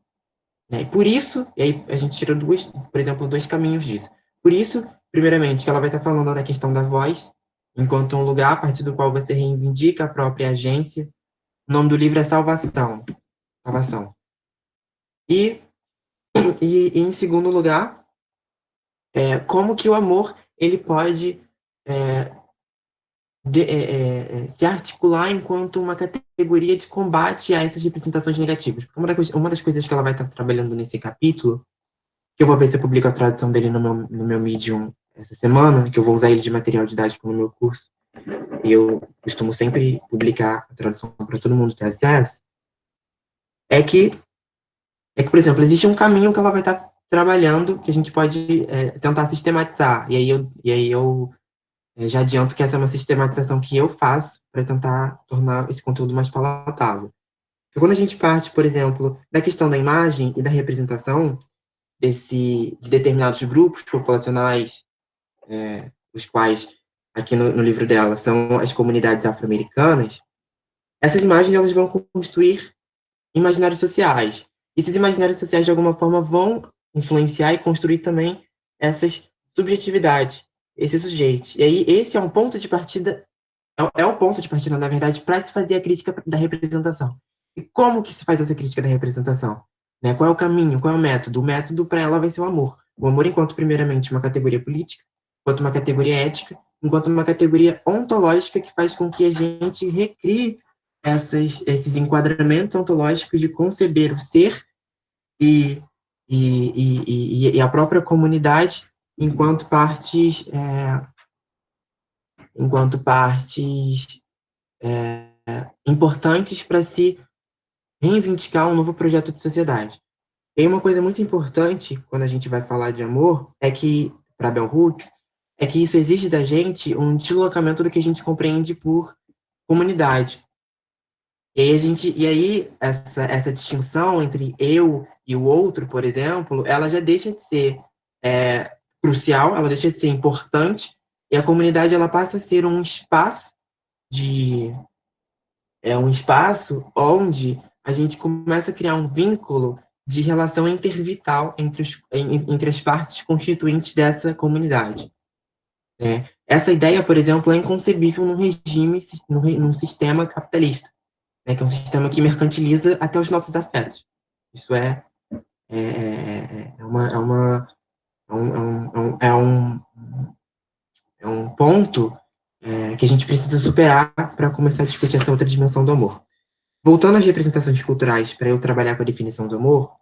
Né? E por isso, e aí a gente tira por exemplo, dois caminhos disso. Por isso, primeiramente, que ela vai estar falando da questão da voz, enquanto um lugar a partir do qual você reivindica a própria agência. O nome do livro é Salvação. Salvação. E em segundo lugar, como que o amor ele pode se articular enquanto uma categoria de combate a essas representações negativas. Porque uma das coisas que ela vai estar trabalhando nesse capítulo, que eu vou ver se eu publico a tradução dele no meu Medium essa semana, que eu vou usar ele de material didático no meu curso, e eu costumo sempre publicar a tradução para todo mundo ter acesso, é que, por exemplo, existe um caminho que ela vai estar trabalhando que a gente pode tentar sistematizar, e aí eu já adianto que essa é uma sistematização que eu faço para tentar tornar esse conteúdo mais palatável. Porque quando a gente parte, por exemplo, da questão da imagem e da representação de determinados grupos populacionais, os quais, aqui no livro dela, são as comunidades afro-americanas, essas imagens elas vão construir imaginários sociais. E esses imaginários sociais, de alguma forma, vão influenciar e construir também essas subjetividades, esses sujeitos. E aí, esse é um ponto de partida, é o ponto de partida, na verdade, para se fazer a crítica da representação. E como que se faz essa crítica da representação? Né? Qual é o caminho, qual é o método? O método para ela vai ser o amor. O amor enquanto, primeiramente, uma categoria política, enquanto uma categoria ética, enquanto uma categoria ontológica que faz com que a gente recrie esses enquadramentos ontológicos de conceber o ser e a própria comunidade enquanto partes importantes para se reivindicar um novo projeto de sociedade. E uma coisa muito importante quando a gente vai falar de amor é que, para Bell Hooks, é que isso exige da gente um deslocamento do que a gente compreende por comunidade. E aí essa distinção entre eu e o outro, por exemplo, ela já deixa de ser crucial, ela deixa de ser importante, e a comunidade ela passa a ser um espaço onde a gente começa a criar um vínculo de relação intervital entre as partes constituintes dessa comunidade. Essa ideia, por exemplo, é inconcebível num sistema capitalista, que é um sistema que mercantiliza até os nossos afetos. Isso é um ponto que a gente precisa superar para começar a discutir essa outra dimensão do amor. Voltando às representações culturais, para eu trabalhar com a definição do amor,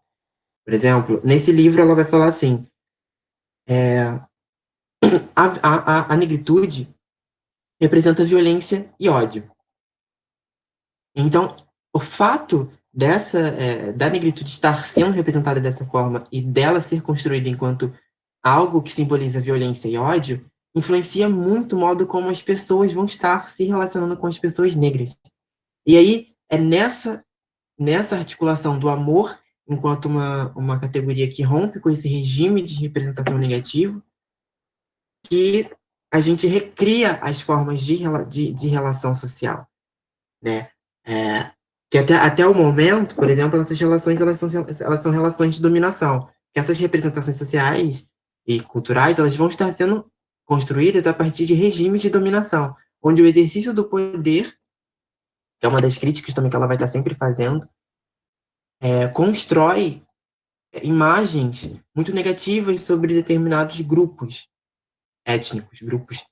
por exemplo, nesse livro ela vai falar assim, a negritude representa violência e ódio. Então, o fato da negritude estar sendo representada dessa forma e dela ser construída enquanto algo que simboliza violência e ódio, influencia muito o modo como as pessoas vão estar se relacionando com as pessoas negras. E aí, é nessa articulação do amor, enquanto uma categoria que rompe com esse regime de representação negativo, que a gente recria as formas de relação social, né? Que até o momento, por exemplo, essas relações elas são relações de dominação. Que essas representações sociais e culturais elas vão estar sendo construídas a partir de regimes de dominação, onde o exercício do poder, que é uma das críticas também que ela vai estar sempre fazendo, constrói imagens muito negativas sobre determinados grupos étnicos, grupos,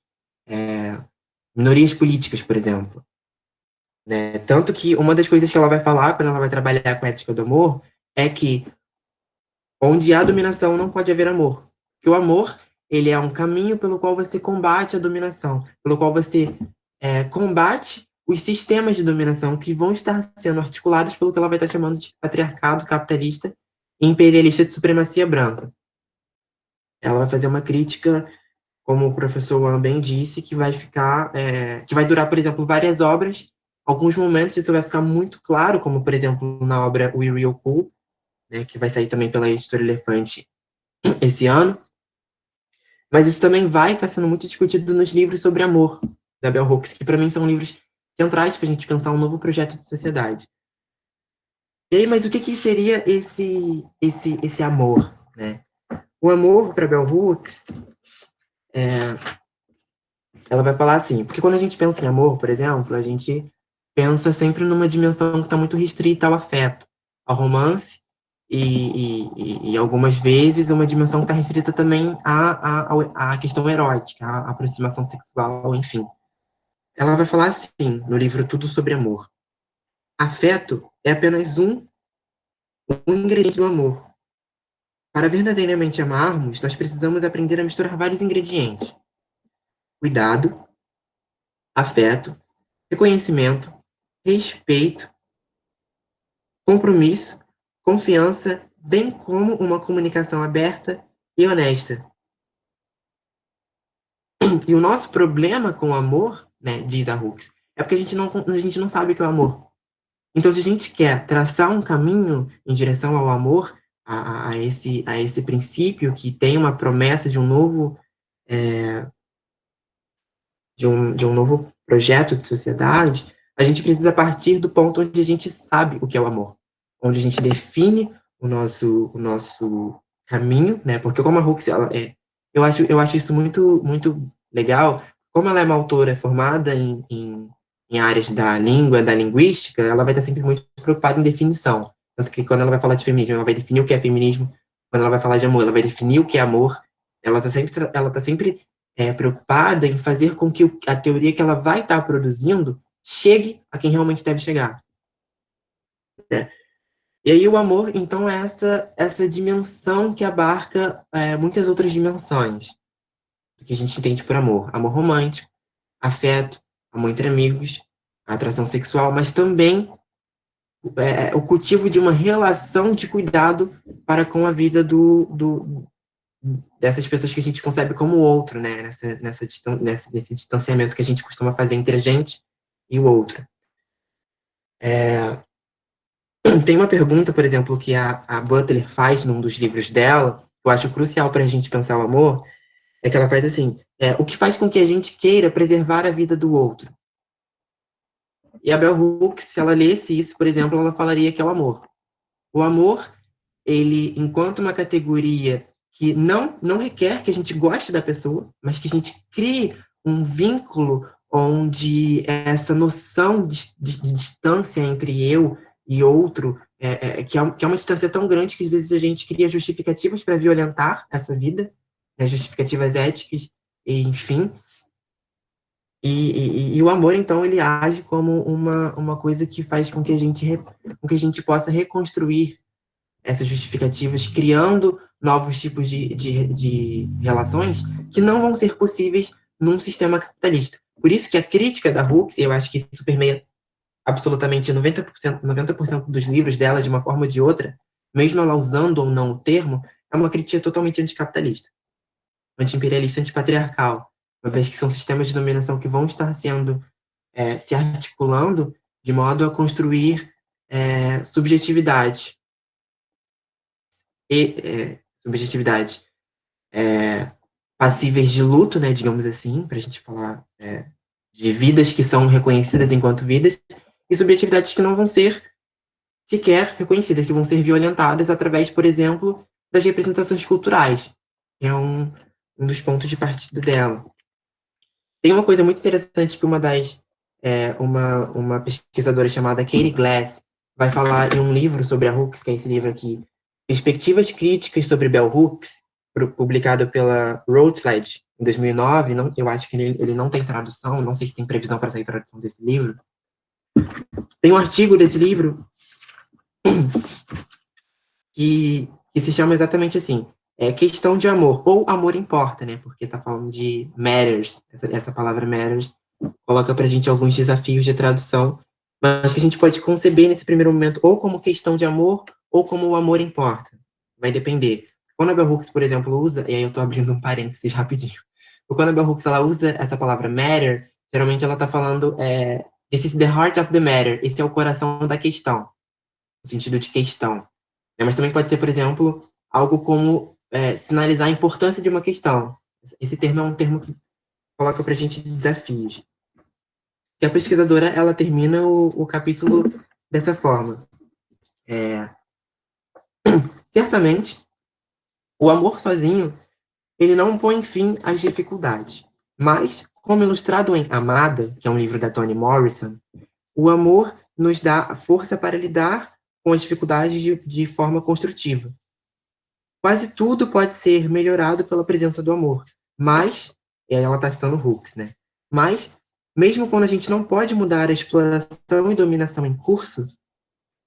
minorias políticas, por exemplo. Né? Tanto que uma das coisas que ela vai falar quando ela vai trabalhar com a ética do amor é que onde há dominação não pode haver amor. Porque o amor, ele é um caminho pelo qual você combate a dominação, pelo qual você combate os sistemas de dominação que vão estar sendo articulados pelo que ela vai estar chamando de patriarcado capitalista e imperialista de supremacia branca. Ela vai fazer uma crítica, como o professor Wan bem disse, que vai ficar, que vai durar, por exemplo, várias obras. Alguns momentos isso vai ficar muito claro, como, por exemplo, na obra We Real Cool, né, que vai sair também pela Editora Elefante esse ano. Mas isso também vai estar sendo muito discutido nos livros sobre amor, da Bell Hooks, que para mim são livros centrais para a gente pensar um novo projeto de sociedade. E aí, mas o que seria esse amor, né? O amor, para Bell Hooks, ela vai falar assim, porque quando a gente pensa em amor, por exemplo, a gente pensa sempre numa dimensão que está muito restrita ao afeto, ao romance, e algumas vezes uma dimensão que está restrita também à questão erótica, à aproximação sexual, enfim. Ela vai falar assim, no livro Tudo sobre Amor. Afeto é apenas um ingrediente do amor. Para verdadeiramente amarmos, nós precisamos aprender a misturar vários ingredientes. Cuidado, afeto, reconhecimento, respeito, compromisso, confiança, bem como uma comunicação aberta e honesta. E o nosso problema com o amor, né, diz a Hooks, é porque a gente não sabe o que é o amor. Então, se a gente quer traçar um caminho em direção ao amor, a esse princípio que tem uma promessa de um novo de um novo projeto de sociedade, a gente precisa partir do ponto onde a gente sabe o que é o amor, onde a gente define o nosso caminho, né? Porque como a Hooks, eu acho isso muito legal. Como ela é uma autora formada em áreas da língua, da linguística, ela vai estar sempre muito preocupada em definição. Tanto que quando ela vai falar de feminismo, ela vai definir o que é feminismo. Quando ela vai falar de amor, ela vai definir o que é amor. Ela está sempre preocupada em fazer com que a teoria que ela vai estar produzindo chegue a quem realmente deve chegar. Né? E aí o amor, então, é essa dimensão que abarca muitas outras dimensões do que a gente entende por amor. Amor romântico, afeto, amor entre amigos, atração sexual, mas também o cultivo de uma relação de cuidado para com a vida dessas pessoas que a gente concebe como outro, né? Nesse distanciamento que a gente costuma fazer entre a gente e o outro. Tem uma pergunta, por exemplo, que a Butler faz num dos livros dela, que eu acho crucial para a gente pensar o amor, é que ela faz assim, o que faz com que a gente queira preservar a vida do outro? E a Bell Hooks, se ela lesse isso, por exemplo, ela falaria que é o amor. O amor, ele, enquanto uma categoria que não requer que a gente goste da pessoa, mas que a gente crie um vínculo onde essa noção de distância entre eu e outro, que é uma distância tão grande que às vezes a gente cria justificativas para violentar essa vida, né, justificativas éticas, enfim. E o amor, então, ele age como uma coisa que faz com que a gente possa reconstruir essas justificativas, criando novos tipos de relações que não vão ser possíveis num sistema capitalista. Por isso que a crítica da Hooks, e eu acho que isso permeia absolutamente 90% dos livros dela, de uma forma ou de outra, mesmo ela usando ou não o termo, é uma crítica totalmente anticapitalista, anti-imperialista, antipatriarcal, uma vez que são sistemas de dominação que vão estar se articulando de modo a construir subjetividade subjetividade passíveis de luto, né, digamos assim, para a gente falar de vidas que são reconhecidas enquanto vidas, e subjetividades que não vão ser sequer reconhecidas, que vão ser violentadas através, por exemplo, das representações culturais, que é um dos pontos de partida dela. Tem uma coisa muito interessante que uma pesquisadora chamada Katie Glass vai falar em um livro sobre a Hooks, que é esse livro aqui, Perspectivas Críticas sobre Bell Hooks, publicado pela Routledge em 2009. Não, eu acho que ele não tem tradução, não sei se tem previsão para sair tradução desse livro. Tem um artigo desse livro que se chama exatamente assim, questão de amor, ou amor importa, né? Porque tá falando de matters, essa palavra matters coloca pra gente alguns desafios de tradução, mas que a gente pode conceber nesse primeiro momento ou como questão de amor, ou como o amor importa. Vai depender. Quando a Bell Hooks, por exemplo, usa, e aí eu tô abrindo um parênteses rapidinho, quando a Bell Hooks ela usa essa palavra matter, geralmente ela tá falando this is the heart of the matter, esse é o coração da questão, no sentido de questão. Mas também pode ser, por exemplo, algo como sinalizar a importância de uma questão. Esse termo é um termo que coloca pra gente desafios. E a pesquisadora, ela termina o capítulo dessa forma. Certamente, o amor sozinho, ele não põe fim às dificuldades. Mas, como ilustrado em Amada, que é um livro da Toni Morrison, o amor nos dá a força para lidar com as dificuldades de forma construtiva. Quase tudo pode ser melhorado pela presença do amor. Mas, e aí ela está citando Hooks, né? Mas, mesmo quando a gente não pode mudar a exploração e dominação em curso,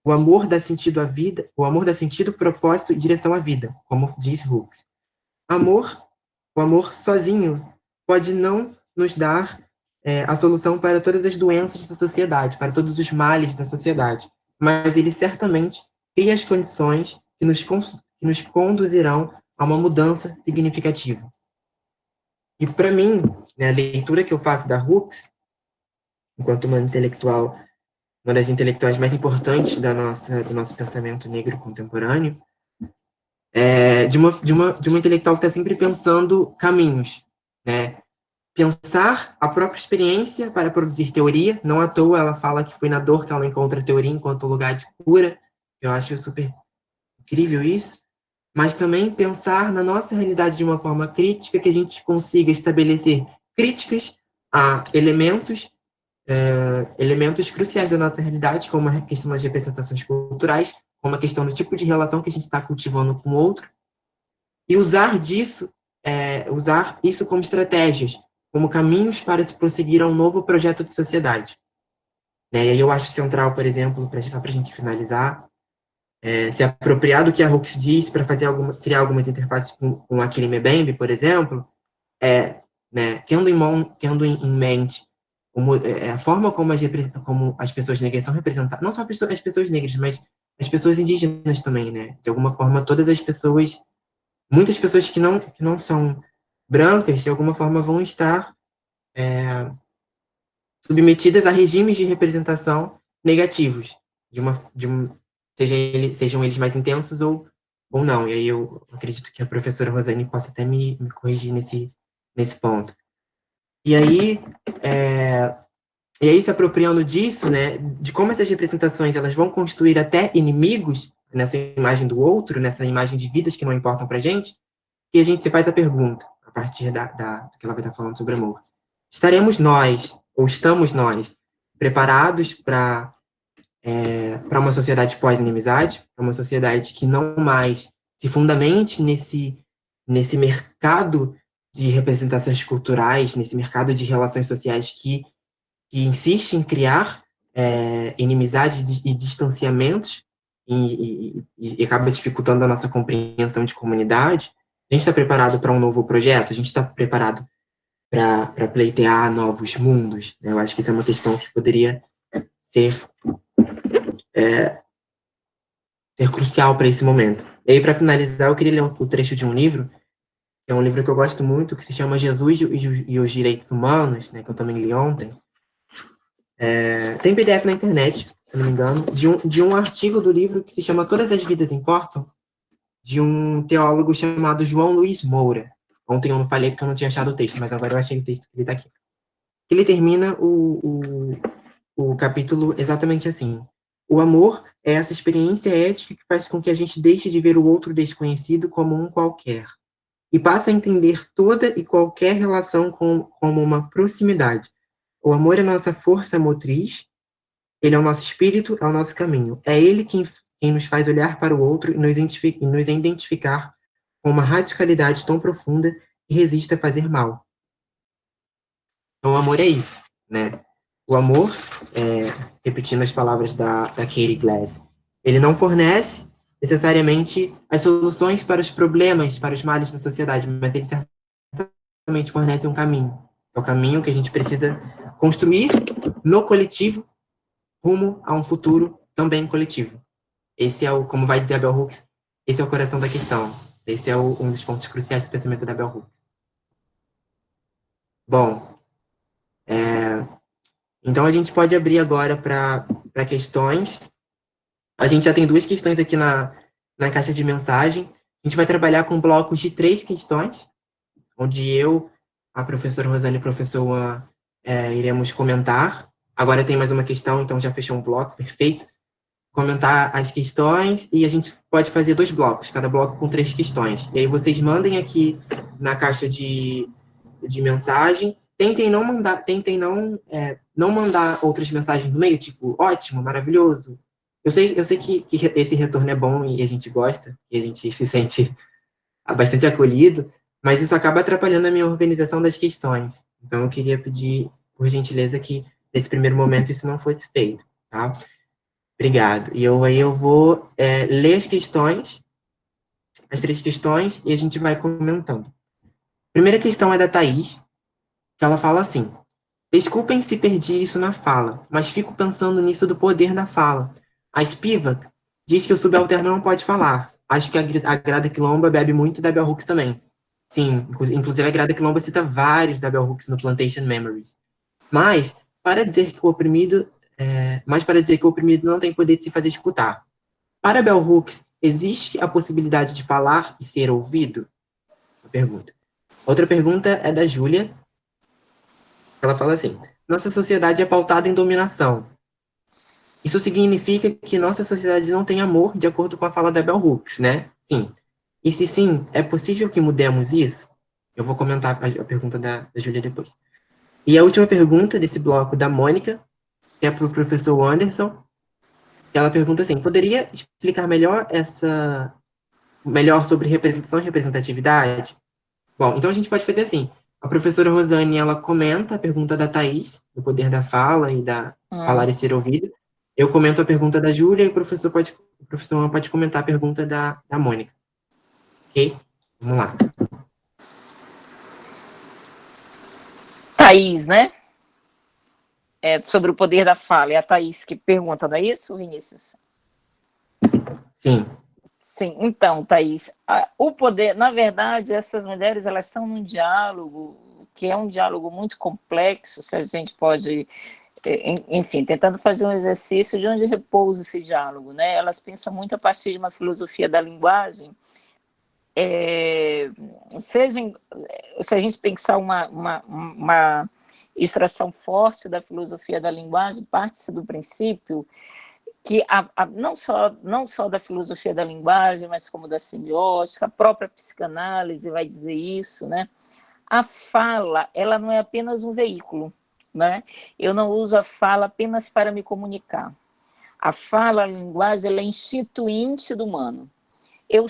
o amor dá sentido à vida, o amor dá sentido, propósito e direção à vida, como diz Hooks. O amor sozinho pode não nos dar a solução para todas as doenças da sociedade, para todos os males da sociedade, mas ele certamente cria as condições que nos conduzirão a uma mudança significativa. E para mim, né, a leitura que eu faço da Hooks, enquanto uma intelectual, uma das intelectuais mais importantes do nosso pensamento negro contemporâneo, de uma intelectual que está sempre pensando caminhos, né? Pensar a própria experiência para produzir teoria. Não à toa ela fala que foi na dor que ela encontra a teoria enquanto lugar de cura. Eu acho super incrível isso. Mas também pensar na nossa realidade de uma forma crítica, que a gente consiga estabelecer críticas a elementos cruciais da nossa realidade, como a questão das representações culturais, como a questão do tipo de relação que a gente está cultivando com o outro, e usar isso como estratégias, como caminhos para se prosseguir a um novo projeto de sociedade. E aí eu acho central, por exemplo, só para a gente finalizar, se apropriar do que a Hooks diz para criar algumas interfaces com a Kilime Bembe, por exemplo, tendo em mente a forma como as pessoas negras são representadas, não só as pessoas negras, mas as pessoas indígenas também, né? De alguma forma, todas as pessoas, muitas pessoas que não são brancas, de alguma forma, vão estar submetidas a regimes de representação negativos, sejam eles mais intensos ou não. E aí eu acredito que a professora Rosane possa até me corrigir nesse ponto. E aí se apropriando disso, né, de como essas representações elas vão construir até inimigos nessa imagem do outro, nessa imagem de vidas que não importam pra gente, que a gente se faz a pergunta, a partir do que ela vai estar falando sobre amor. Estaremos nós, ou estamos nós, preparados para uma sociedade pós-inimizade, para uma sociedade que não mais se fundamente nesse mercado de representações culturais, nesse mercado de relações sociais que insiste em criar inimizades e distanciamentos e acaba dificultando a nossa compreensão de comunidade. A gente está preparado para um novo projeto? A gente está preparado para pleitear novos mundos? Eu acho que isso é uma questão que poderia ser crucial para esse momento. E aí, para finalizar, eu queria ler o trecho de um livro, que é um livro que eu gosto muito, que se chama Jesus e os Direitos Humanos, né, que eu também li ontem. Tem PDF na internet, se não me engano, de um artigo do livro que se chama Todas as Vidas Importam, de um teólogo chamado João Luiz Moura. Ontem eu não falei porque eu não tinha achado o texto, mas agora eu achei o texto que ele está aqui. Ele termina o capítulo exatamente assim. O amor é essa experiência ética que faz com que a gente deixe de ver o outro desconhecido como um qualquer e passe a entender toda e qualquer relação como uma proximidade. O amor é nossa força motriz, ele é o nosso espírito, é o nosso caminho. É ele quem nos faz olhar para o outro e nos identificar com uma radicalidade tão profunda que resiste a fazer mal. Então, o amor é isso, né? O amor, repetindo as palavras da Katie Glass, ele não fornece necessariamente as soluções para os problemas, para os males da sociedade, mas ele certamente fornece um caminho. É o caminho que a gente precisa construir no coletivo, rumo a um futuro também coletivo. Esse é como vai dizer a Bell Hooks, esse é o coração da questão. Esse é um dos pontos cruciais do pensamento da Bell Hooks. Bom, então a gente pode abrir agora para questões. A gente já tem 2 questões aqui na caixa de mensagem. A gente vai trabalhar com blocos de 3 questões, onde eu, a professora Rosane e o professor Juan iremos comentar. Agora tem mais uma questão, então já fechou um bloco, perfeito. Comentar as questões e a gente pode fazer 2 blocos, cada bloco com 3 questões. E aí vocês mandem aqui na caixa de mensagem. Tentem não mandar outras mensagens no meio, tipo, ótimo, maravilhoso. Eu sei que esse retorno é bom e a gente gosta, e a gente se sente bastante acolhido, mas isso acaba atrapalhando a minha organização das questões. Então, eu queria pedir, por gentileza, que nesse primeiro momento isso não fosse feito, tá? Obrigado. E aí eu vou ler as questões, as 3 questões, e a gente vai comentando. A primeira questão é da Thaís, que ela fala assim: desculpem se perdi isso na fala, mas fico pensando nisso do poder da fala. A Spivak diz que o subalterno não pode falar. Acho que a Grada Quilomba bebe muito da Bell Hooks também. Sim, inclusive a Grada Quilomba cita vários da Bell Hooks no Plantation Memories. Mas para dizer que o oprimido não tem poder de se fazer escutar. Para Bell Hooks, existe a possibilidade de falar e ser ouvido? Uma pergunta. Outra pergunta é da Júlia. Ela fala assim: nossa sociedade é pautada em dominação. Isso significa que nossa sociedade não tem amor, de acordo com a fala da Bell Hooks, né? Sim. E se sim, é possível que mudemos isso? Eu vou comentar a pergunta da Júlia depois. E a última pergunta desse bloco da Mônica, que é para o professor Anderson. Ela pergunta assim: poderia explicar melhor sobre representação e representatividade? Bom, então a gente pode fazer assim. A professora Rosane, ela comenta a pergunta da Thaís, do poder da fala e da falar e ser ouvido. Eu comento a pergunta da Júlia e o professor pode comentar a pergunta da Mônica. Ok? Vamos lá. Thaís, né? Sobre o poder da fala. É a Thaís que pergunta, não é isso, Vinícius? Sim. Sim, então, Thaís, o poder, na verdade, essas mulheres, elas estão num diálogo, que é um diálogo muito complexo, se a gente pode, enfim, tentando fazer um exercício de onde repousa esse diálogo, né? Elas pensam muito a partir de uma filosofia da linguagem, se a gente pensar uma extração forte da filosofia da linguagem, parte-se do princípio que não só da filosofia da linguagem, mas como da semiótica, a própria psicanálise vai dizer isso, né? A fala, ela não é apenas um veículo, né? Eu não uso a fala apenas para me comunicar. A fala, a linguagem, ela é instituinte do humano. eu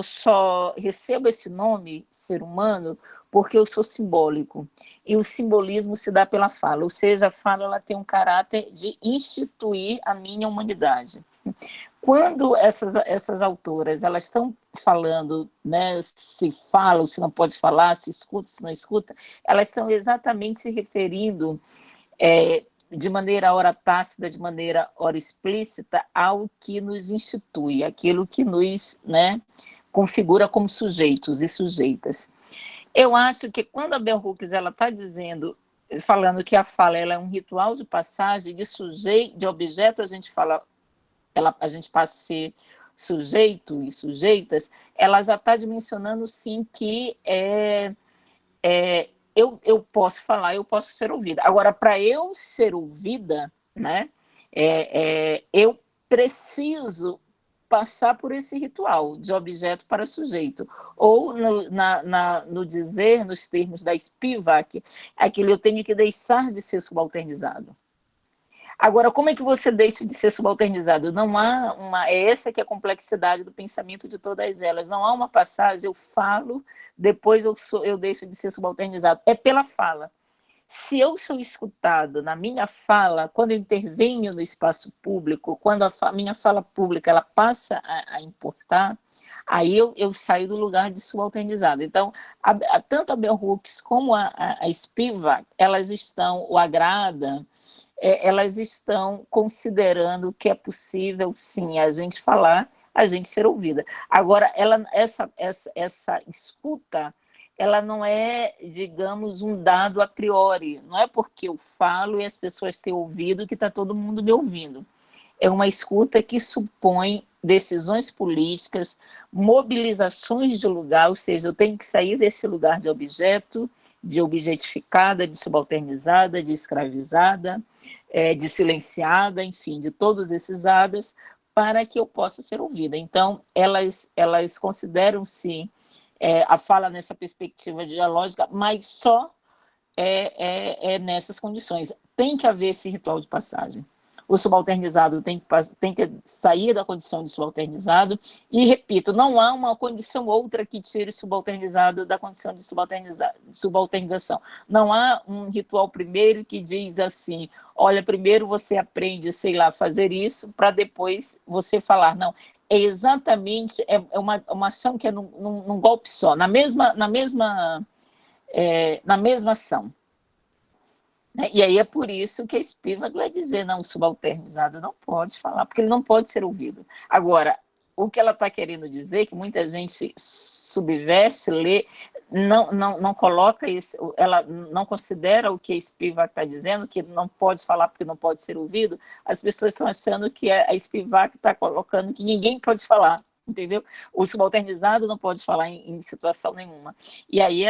só recebo esse nome, ser humano, porque eu sou simbólico. E o simbolismo se dá pela fala, ou seja, a fala ela tem um caráter de instituir a minha humanidade. Quando essas autoras elas estão falando, né, se fala ou se não pode falar, se escuta, se não escuta, elas estão exatamente se referindo de maneira ora tácita, de maneira ora explícita, ao que nos institui, aquilo que nos, né, configura como sujeitos e sujeitas. Eu acho que quando a Bell Hooks está dizendo, falando que a fala ela é um ritual de passagem de sujeito, de objeto, a gente passa a ser sujeito e sujeitas, ela já está dimensionando, sim, que eu posso falar, eu posso ser ouvida. Agora, para eu ser ouvida, né, eu preciso passar por esse ritual de objeto para sujeito. Ou, no dizer, nos termos da Spivak, aquilo eu tenho que deixar de ser subalternizado. Agora, como é que você deixa de ser subalternizado? Não há essa que é a complexidade do pensamento de todas elas. Não há uma passagem, eu falo, depois eu deixo de ser subalternizado. É pela fala. Se eu sou escutado na minha fala, quando eu intervenho no espaço público, quando a minha fala pública ela passa a importar, aí eu saio do lugar de subalternizado. Então, tanto a Bell Hooks como a Spivak, elas estão, o Agrada, elas estão considerando que é possível, sim, a gente falar, a gente ser ouvida. Agora, essa escuta, ela não é, digamos, um dado a priori. Não é porque eu falo e as pessoas têm ouvido que está todo mundo me ouvindo. É uma escuta que supõe decisões políticas, mobilizações de lugar, ou seja, eu tenho que sair desse lugar de objeto, de objetificada, de subalternizada, de escravizada, de silenciada, enfim, de todos esses hadas, para que eu possa ser ouvida. Então, elas consideram, sim, a fala nessa perspectiva dialógica, mas só nessas condições. Tem que haver esse ritual de passagem. O subalternizado tem que sair da condição de subalternizado e, repito, não há uma condição outra que tire o subalternizado da condição de subalternização. Não há um ritual primeiro que diz assim, olha, primeiro você aprende, sei lá, fazer isso para depois você falar. Não, é exatamente uma ação que é num golpe só, na mesma ação. E aí é por isso que a Spivak vai dizer, não, o subalternizado não pode falar, porque ele não pode ser ouvido. Agora, o que ela está querendo dizer, que muita gente subverte, lê, não coloca isso, ela não considera o que a Spivak está dizendo, que não pode falar porque não pode ser ouvido, as pessoas estão achando que a Spivak está colocando que ninguém pode falar. Entendeu? O subalternizado não pode falar em situação nenhuma. E aí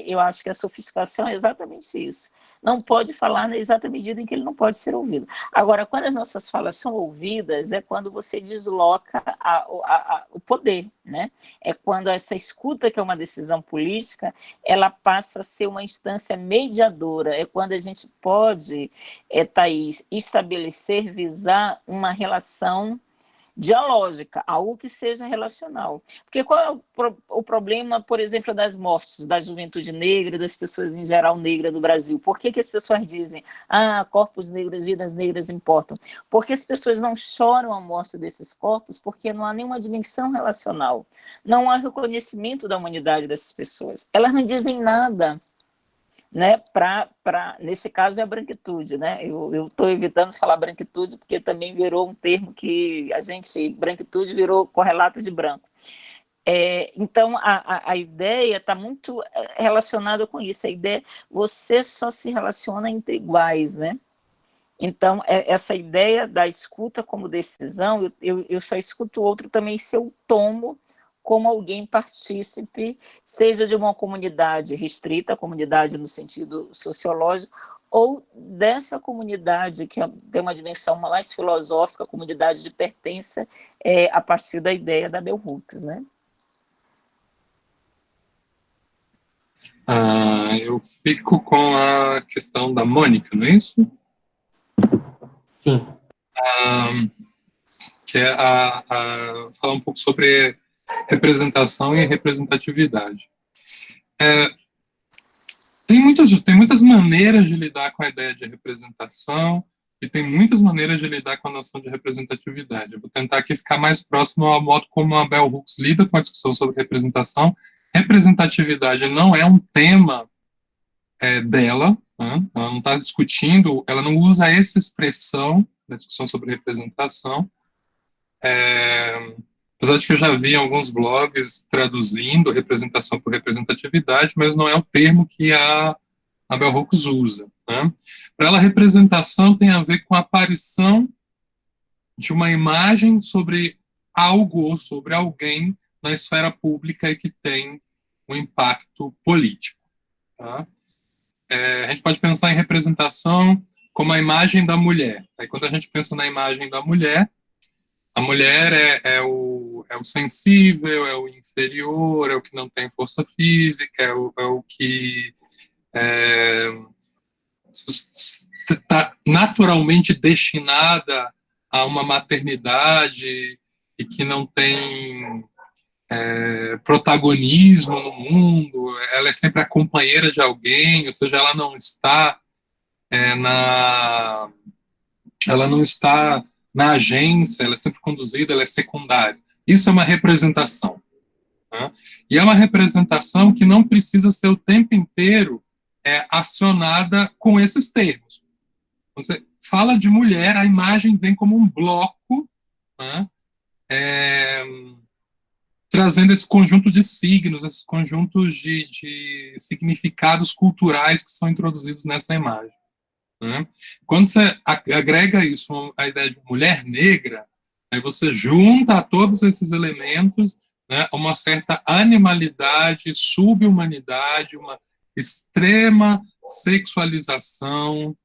eu acho que a sofisticação é exatamente isso. Não pode falar na exata medida em que ele não pode ser ouvido. Agora, quando as nossas falas são ouvidas, é quando você desloca o poder, né? É quando essa escuta, que é uma decisão política, ela passa a ser uma instância mediadora. É quando a gente pode, Thaís, estabelecer, visar uma relação dialógica, algo que seja relacional. Porque qual é o problema, por exemplo, das mortes da juventude negra, das pessoas em geral negras do Brasil? Por que as pessoas dizem, corpos negros, vidas negras importam? Porque as pessoas não choram a morte desses corpos porque não há nenhuma dimensão relacional. Não há reconhecimento da humanidade dessas pessoas. Elas não dizem nada. Né, nesse caso é a branquitude, né? Eu estou evitando falar branquitude porque também virou um termo que branquitude virou correlato de branco. Então a ideia está muito relacionada com isso, a ideia, você só se relaciona entre iguais, né? Então essa ideia da escuta como decisão, eu só escuto o outro também se eu tomo como alguém partícipe, seja de uma comunidade restrita, comunidade no sentido sociológico, ou dessa comunidade que tem uma dimensão mais filosófica, comunidade de pertença, a partir da ideia da Bell Hooks, né? Eu fico com a questão da Mônica, não é isso? Sim. que é falar um pouco sobre representação e representatividade. Tem muitas maneiras de lidar com a ideia de representação e tem muitas maneiras de lidar com a noção de representatividade. Eu vou tentar aqui ficar mais próximo ao modo como a Bell Hooks lida com a discussão sobre representação. Representatividade não é um tema dela, né? Ela não está discutindo, ela não usa essa expressão na discussão sobre representação. Apesar de que eu já vi alguns blogs traduzindo representação por representatividade, mas não é o termo que a Bell Hooks usa, né? Para ela, representação tem a ver com a aparição de uma imagem sobre algo ou sobre alguém na esfera pública e que tem um impacto político. Tá? A gente pode pensar em representação como a imagem da mulher. Aí, quando a gente pensa na imagem da mulher, a mulher é o sensível, é o inferior, é o que não tem força física, é o que está naturalmente destinada a uma maternidade e que não tem protagonismo no mundo, ela é sempre a companheira de alguém, ou seja, ela não está na agência, ela é sempre conduzida, ela é secundária. Isso é uma representação. Né? E é uma representação que não precisa ser o tempo inteiro acionada com esses termos. Você fala de mulher, a imagem vem como um bloco, né? Trazendo esse conjunto de signos, esses conjuntos de significados culturais que são introduzidos nessa imagem. Né? Quando você agrega isso à ideia de mulher negra, aí você junta a todos esses elementos, né, uma certa animalidade, subhumanidade, uma extrema sexualização,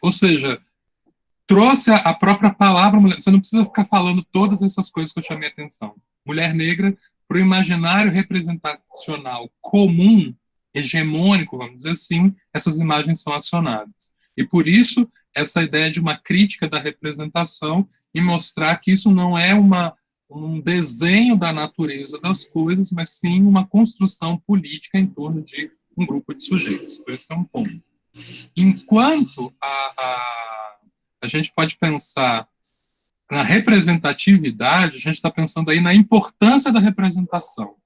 ou seja, trouxe a própria palavra mulher. Você não precisa ficar falando todas essas coisas que eu chamei a atenção. Mulher negra, para o imaginário representacional comum, hegemônico, vamos dizer assim, essas imagens são acionadas. E por isso, essa ideia de uma crítica da representação e mostrar que isso não é um desenho da natureza das coisas, mas sim uma construção política em torno de um grupo de sujeitos. Por isso é um ponto. Enquanto a gente pode pensar na representatividade, a gente está pensando aí na importância da representação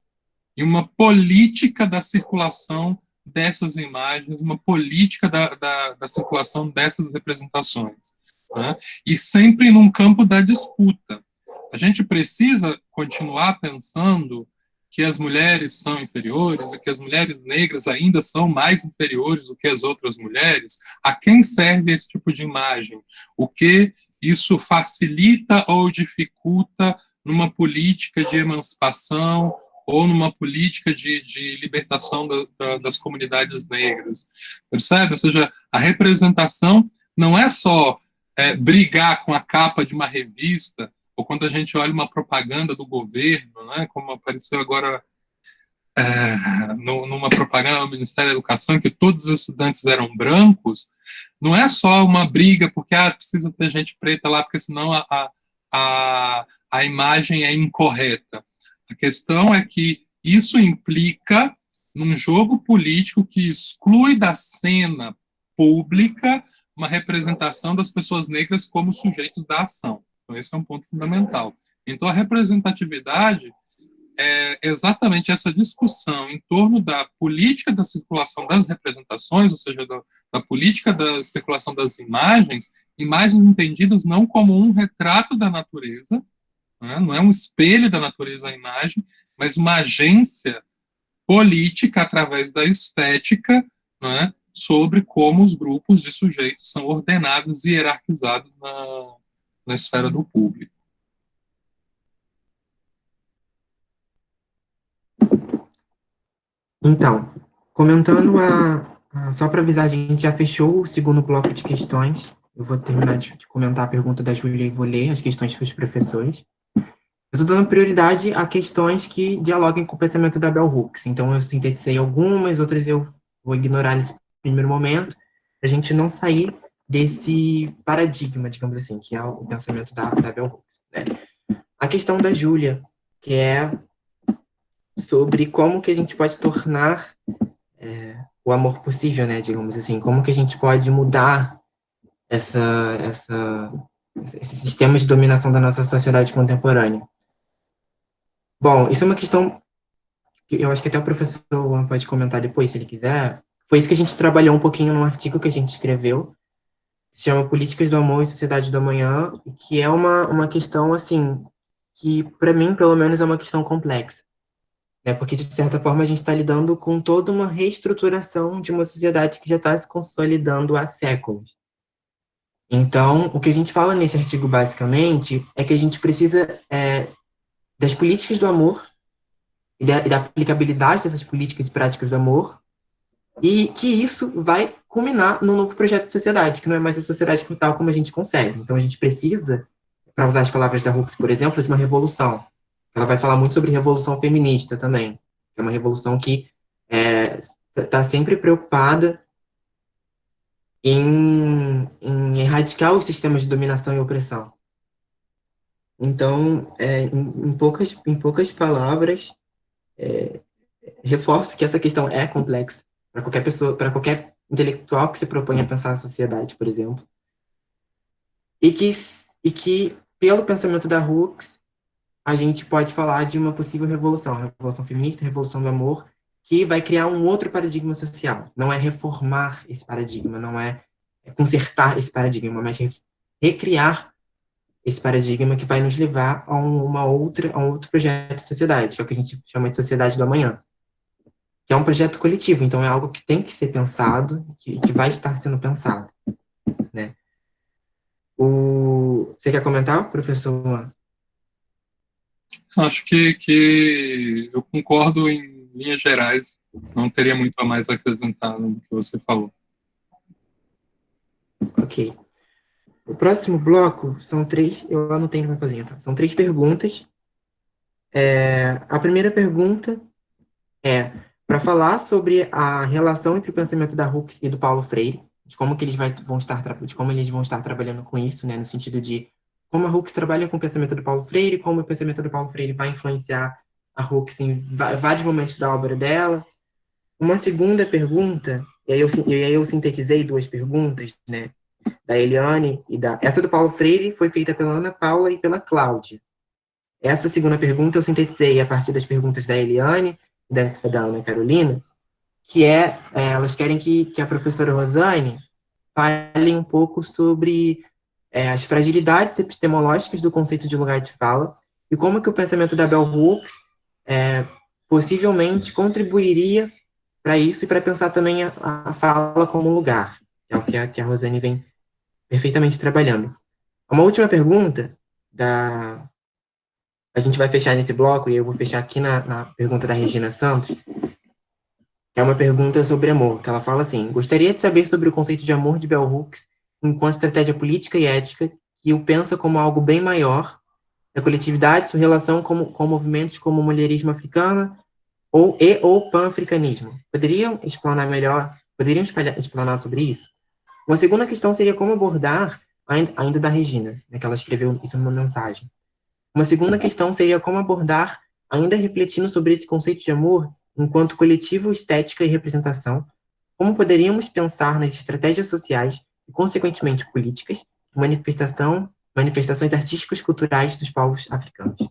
e uma política da circulação dessas imagens, uma política da circulação dessas representações, né? E sempre num campo da disputa. A gente precisa continuar pensando que as mulheres são inferiores e que as mulheres negras ainda são mais inferiores do que as outras mulheres. A quem serve esse tipo de imagem? O que isso facilita ou dificulta numa política de emancipação ou numa política de libertação das comunidades negras? Percebe? Ou seja, a representação não é só brigar com a capa de uma revista, ou quando a gente olha uma propaganda do governo, né, como apareceu agora numa propaganda do Ministério da Educação, em que todos os estudantes eram brancos, não é só uma briga porque precisa ter gente preta lá, porque senão a imagem é incorreta. A questão é que isso implica num jogo político que exclui da cena pública uma representação das pessoas negras como sujeitos da ação. Então, esse é um ponto fundamental. Então, a representatividade é exatamente essa discussão em torno da política da circulação das representações, ou seja, da política da circulação das imagens entendidas não como um retrato da natureza, né, não é um espelho da natureza a imagem, mas uma agência política através da estética, né, sobre como os grupos de sujeitos são ordenados e hierarquizados na esfera do público. Então, comentando só para avisar, a gente já fechou o segundo bloco de questões. Eu vou terminar de comentar a pergunta da Júlia e vou ler as questões para os professores. Eu estou dando prioridade a questões que dialoguem com o pensamento da Bell Hooks. Então, eu sintetizei algumas, outras eu vou ignorar nesse primeiro momento, para a gente não sair desse paradigma, digamos assim, que é o pensamento da Bell Hooks, né? A questão da Júlia, que é sobre como que a gente pode tornar o amor possível, né, digamos assim, como que a gente pode mudar esse sistema de dominação da nossa sociedade contemporânea. Bom, isso é uma questão que eu acho que até o professor Juan pode comentar depois, se ele quiser. Foi isso que a gente trabalhou um pouquinho no artigo que a gente escreveu, se chama Políticas do Amor e Sociedade do Amanhã, que é uma questão, assim, que, para mim, pelo menos, é uma questão complexa, né? Porque, de certa forma, a gente está lidando com toda uma reestruturação de uma sociedade que já está se consolidando há séculos. Então, o que a gente fala nesse artigo, basicamente, é que a gente precisa das políticas do amor e da aplicabilidade dessas políticas e práticas do amor, e que isso vai culminar num novo projeto de sociedade, que não é mais a sociedade tal como a gente concebe. Então, a gente precisa, para usar as palavras da Hooks, por exemplo, de uma revolução. Ela vai falar muito sobre revolução feminista também, que é uma revolução que está sempre preocupada em erradicar os sistemas de dominação e opressão. Então, em poucas palavras, reforço que essa questão é complexa para qualquer pessoa, para qualquer intelectual que se propõe a pensar a sociedade, por exemplo, e que pelo pensamento da Hooks, a gente pode falar de uma possível revolução feminista, revolução do amor, que vai criar um outro paradigma social. Não é reformar esse paradigma, não é consertar esse paradigma, mas recriar esse paradigma que vai nos levar a um outro projeto de sociedade, que é o que a gente chama de sociedade do amanhã, que é um projeto coletivo, então é algo que tem que ser pensado, que vai estar sendo pensado, né? Você quer comentar, professor? Acho que eu concordo em linhas gerais, não teria muito a mais a acrescentar no que você falou. Ok. O próximo bloco são 3, eu anotei no papazinho, tá? São 3 perguntas. A primeira pergunta é para falar sobre a relação entre o pensamento da Hooks e do Paulo Freire, de como que eles vão estar trabalhando com isso, né, no sentido de como a Hooks trabalha com o pensamento do Paulo Freire, como o pensamento do Paulo Freire vai influenciar a Hooks em vários momentos da obra dela. Uma segunda pergunta, e aí eu sintetizei 2 perguntas, né, da Eliane essa do Paulo Freire foi feita pela Ana Paula e pela Cláudia. Essa segunda pergunta eu sintetizei a partir das perguntas da Eliane e da Ana Carolina, que elas querem que a professora Rosane fale um pouco sobre as fragilidades epistemológicas do conceito de lugar de fala e como que o pensamento da Bell Hooks possivelmente contribuiria para isso e para pensar também a fala como lugar, que é o que a Rosane vem perfeitamente trabalhando. Uma última pergunta, a gente vai fechar nesse bloco, e eu vou fechar aqui na pergunta da Regina Santos, que é uma pergunta sobre amor, que ela fala assim: gostaria de saber sobre o conceito de amor de Bell Hooks enquanto estratégia política e ética que o pensa como algo bem maior da coletividade, sua relação com movimentos como o mulherismo africano ou pan-africanismo. Poderiam explanar sobre isso? Uma segunda questão seria como abordar, ainda da Regina, né, que ela escreveu isso numa mensagem. Uma segunda questão seria como abordar, ainda refletindo sobre esse conceito de amor enquanto coletivo, estética e representação, como poderíamos pensar nas estratégias sociais e, consequentemente, políticas, manifestações artísticas culturais dos povos africanos.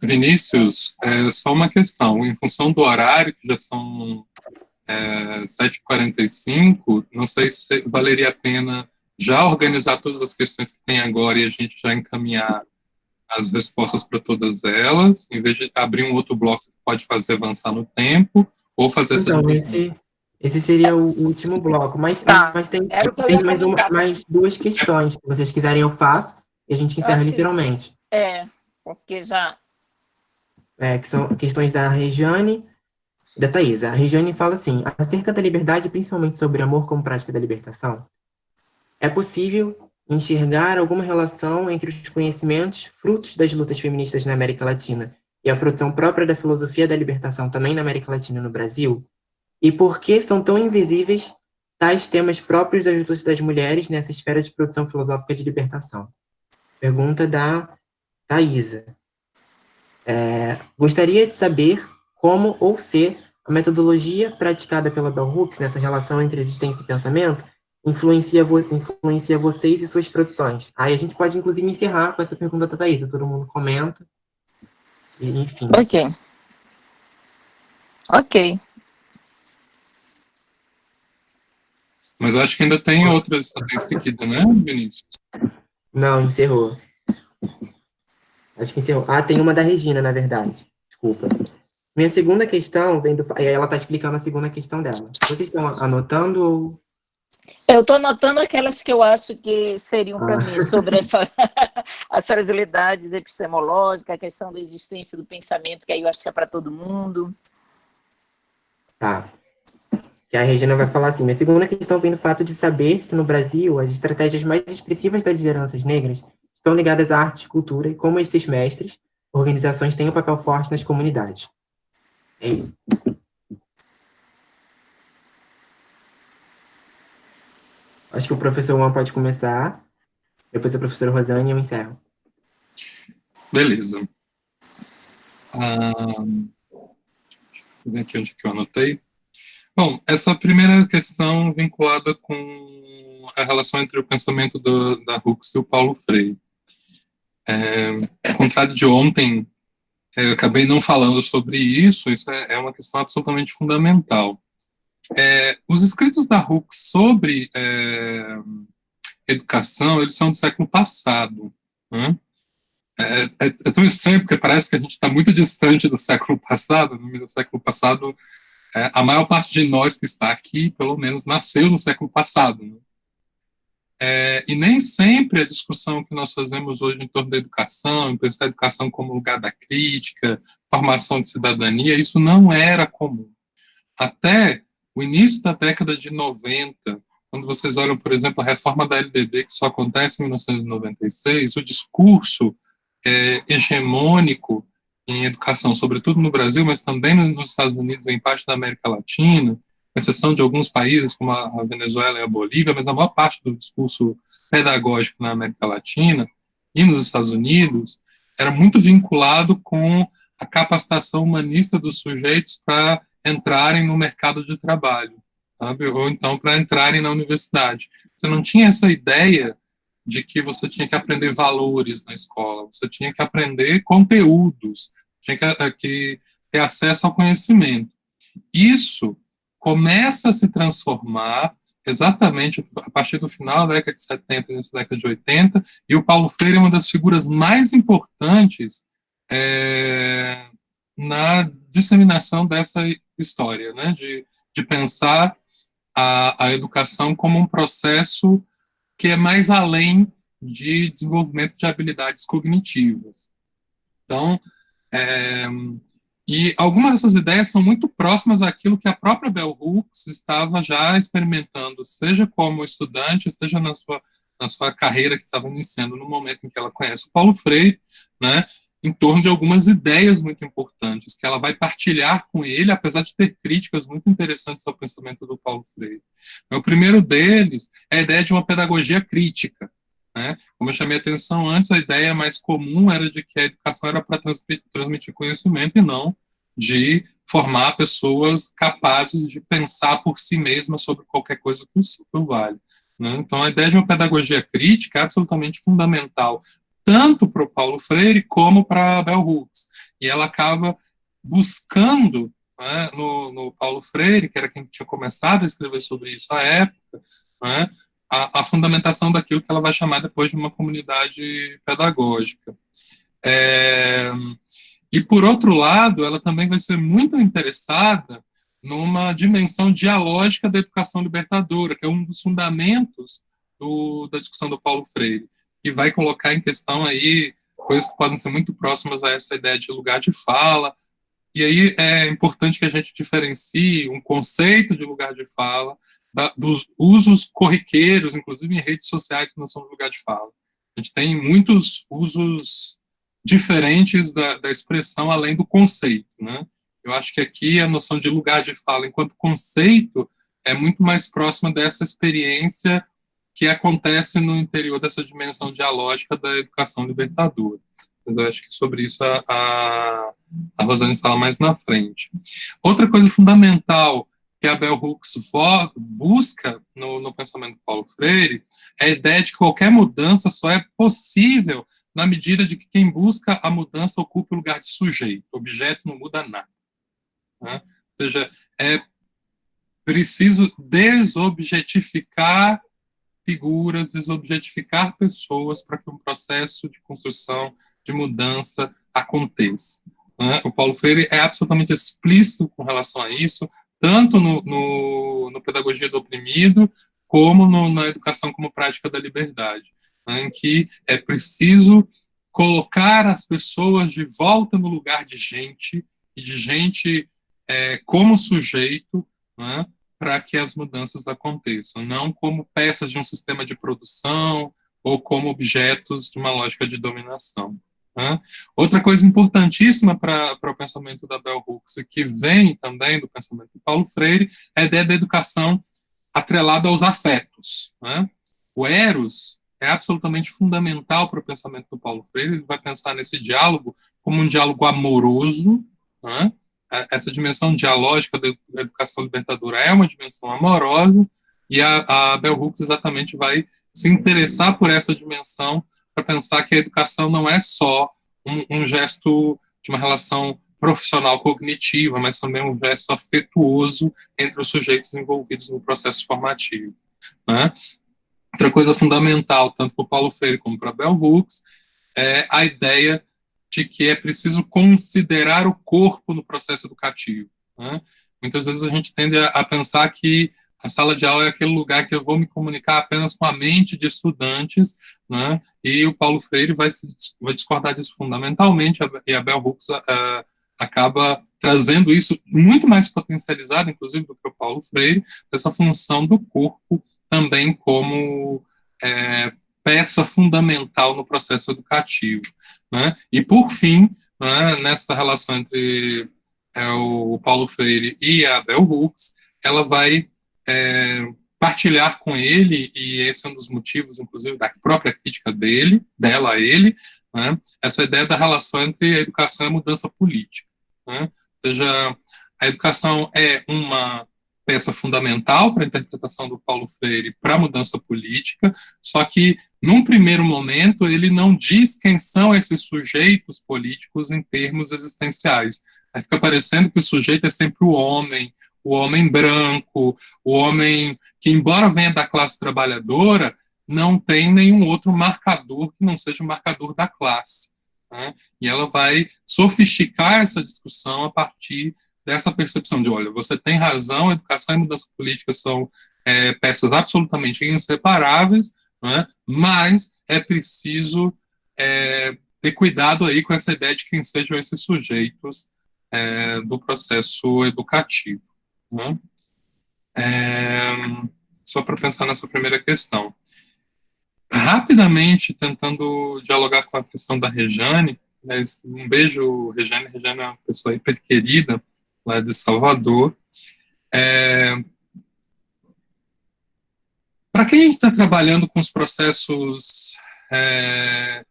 Vinícius, só uma questão. Em função do horário, que já são 7h45, não sei se valeria a pena já organizar todas as questões que tem agora e a gente já encaminhar as respostas para todas elas, em vez de abrir um outro bloco que pode fazer avançar no tempo, ou fazer essa divisão. Esse seria o último bloco, mas tem mais 2 questões. Se vocês quiserem, eu faço, e a gente encerra literalmente. Porque já... que são questões da Regiane e da Thaisa. A Regiane fala assim: acerca da liberdade, principalmente sobre amor como prática da libertação, é possível enxergar alguma relação entre os conhecimentos frutos das lutas feministas na América Latina e a produção própria da filosofia da libertação também na América Latina e no Brasil? E por que são tão invisíveis tais temas próprios das lutas das mulheres nessa esfera de produção filosófica de libertação? Pergunta da Thaisa. Gostaria de saber como ou se a metodologia praticada pela Bell Hooks nessa relação entre existência e pensamento influencia vocês e suas produções. Aí a gente pode, inclusive, encerrar com essa pergunta da Thaisa. Todo mundo comenta. E, enfim. Ok. Mas eu acho que ainda tem outras em seguida, né, Vinícius? Não, encerrou. Acho que encerrou. Ah, tem uma da Regina, na verdade. Desculpa. Minha segunda questão vem do... Aí ela está explicando a segunda questão dela. Vocês estão anotando ou... Eu estou anotando aquelas que eu acho que seriam para mim, sobre as fragilidades epistemológicas, a questão da existência do pensamento, que aí eu acho que é para todo mundo. Tá. Que a Regina vai falar assim, minha segunda questão vem do fato de saber que no Brasil as estratégias mais expressivas das lideranças negras estão ligadas à arte e cultura e como estes mestres, organizações têm um papel forte nas comunidades. É isso. Acho que o professor Juan pode começar, depois a professora Rosane e eu encerro. Beleza. Deixa eu ver aqui onde que eu anotei. Bom, essa primeira questão vinculada com a relação entre o pensamento da Hooks e o Paulo Freire. Ao contrário de ontem, eu acabei não falando sobre isso, isso é uma questão absolutamente fundamental. Os escritos da Hooks sobre educação, eles são do século passado, né? É tão estranho, porque parece que a gente está muito distante do século passado. No século passado, a maior parte de nós que está aqui, pelo menos, nasceu no século passado, né? E nem sempre a discussão que nós fazemos hoje em torno da educação, em pensar a educação como lugar da crítica, formação de cidadania, isso não era comum. Até o início da década de 90, quando vocês olham, por exemplo, a reforma da LDB, que só acontece em 1996, o discurso hegemônico em educação, sobretudo no Brasil, mas também nos Estados Unidos e em parte da América Latina, com exceção de alguns países, como a Venezuela e a Bolívia, mas a maior parte do discurso pedagógico na América Latina e nos Estados Unidos era muito vinculado com a capacitação humanista dos sujeitos para entrarem no mercado de trabalho, sabe? Ou então para entrarem na universidade. Você não tinha essa ideia de que você tinha que aprender valores na escola, você tinha que aprender conteúdos, tinha que ter acesso ao conhecimento. Isso começa a se transformar exatamente a partir do final da década de 70 e da década de 80, e o Paulo Freire é uma das figuras mais importantes na disseminação dessa história, né, de pensar a educação como um processo que é mais além de desenvolvimento de habilidades cognitivas. Então, e algumas dessas ideias são muito próximas àquilo que a própria Bell Hooks estava já experimentando, seja como estudante, seja na sua carreira que estava iniciando no momento em que ela conhece o Paulo Freire, né, em torno de algumas ideias muito importantes que ela vai partilhar com ele, apesar de ter críticas muito interessantes ao pensamento do Paulo Freire. O primeiro deles é a ideia de uma pedagogia crítica, né? Como eu chamei a atenção antes, a ideia mais comum era de que a educação era para transmitir conhecimento e não de formar pessoas capazes de pensar por si mesmas sobre qualquer coisa que o vale, né? Então, a ideia de uma pedagogia crítica é absolutamente fundamental, tanto para o Paulo Freire como para a Bell Hooks. E ela acaba buscando, né, no Paulo Freire, que era quem tinha começado a escrever sobre isso à época, né, a fundamentação daquilo que ela vai chamar depois de uma comunidade pedagógica. E, por outro lado, ela também vai ser muito interessada numa dimensão dialógica da educação libertadora, que é um dos fundamentos da discussão do Paulo Freire, e vai colocar em questão aí coisas que podem ser muito próximas a essa ideia de lugar de fala. E aí é importante que a gente diferencie um conceito de lugar de fala dos usos corriqueiros, inclusive em redes sociais, que não são lugar de fala. A gente tem muitos usos diferentes da expressão além do conceito, né? Eu acho que aqui a noção de lugar de fala enquanto conceito é muito mais próxima dessa experiência que acontece no interior dessa dimensão dialógica da educação libertadora. Mas eu acho que sobre isso a Rosane fala mais na frente. Outra coisa fundamental que a Bell Hooks busca no pensamento do Paulo Freire é a ideia de que qualquer mudança só é possível na medida de que quem busca a mudança ocupe o lugar de sujeito. O objeto não muda nada. Né? Ou seja, é preciso desobjetificar figuras, desobjetificar pessoas para que um processo de construção, de mudança aconteça. Né? O Paulo Freire é absolutamente explícito com relação a isso, tanto no Pedagogia do Oprimido, como na Educação como Prática da Liberdade, né? Em que é preciso colocar as pessoas de volta no lugar de gente, e de gente como sujeito, né? Para que as mudanças aconteçam, não como peças de um sistema de produção ou como objetos de uma lógica de dominação. Né? Outra coisa importantíssima para o pensamento da Bell Hooks, e que vem também do pensamento de Paulo Freire, é a ideia da educação atrelada aos afetos. Né? O eros é absolutamente fundamental para o pensamento do Paulo Freire. Ele vai pensar nesse diálogo como um diálogo amoroso, né? Essa dimensão dialógica da educação libertadora é uma dimensão amorosa, e a Bell Hooks exatamente vai se interessar por essa dimensão para pensar que a educação não é só um gesto de uma relação profissional cognitiva, mas também um gesto afetuoso entre os sujeitos envolvidos no processo formativo. Né? Outra coisa fundamental, tanto para o Paulo Freire como para a Bell Hooks, é a ideia de que é preciso considerar o corpo no processo educativo. Né? Muitas vezes a gente tende a pensar que a sala de aula é aquele lugar que eu vou me comunicar apenas com a mente de estudantes, né? E o Paulo Freire vai discordar disso fundamentalmente, e a Bell Hooks acaba trazendo isso muito mais potencializado, inclusive, do que o Paulo Freire, essa função do corpo também como peça fundamental no processo educativo. Né? E, por fim, né, nessa relação entre o Paulo Freire e a Bell Hooks, ela vai partilhar com ele, e esse é um dos motivos, inclusive, da própria crítica dela a ele, né, essa ideia da relação entre a educação e a mudança política. Né? Ou seja, a educação é uma peça fundamental para a interpretação do Paulo Freire para a mudança política, só que, num primeiro momento, ele não diz quem são esses sujeitos políticos em termos existenciais. Aí fica parecendo que o sujeito é sempre o homem branco, o homem que, embora venha da classe trabalhadora, não tem nenhum outro marcador que não seja o marcador da classe. Né? E ela vai sofisticar essa discussão a partir dessa percepção de, olha, você tem razão, educação e mudança política são peças absolutamente inseparáveis, né? Mas é preciso ter cuidado aí com essa ideia de quem sejam esses sujeitos do processo educativo. Né? Só para pensar nessa primeira questão. Rapidamente, tentando dialogar com a questão da Rejane, né, um beijo, Rejane é uma pessoa hiper querida, lá de Salvador. Para quem está trabalhando com os processos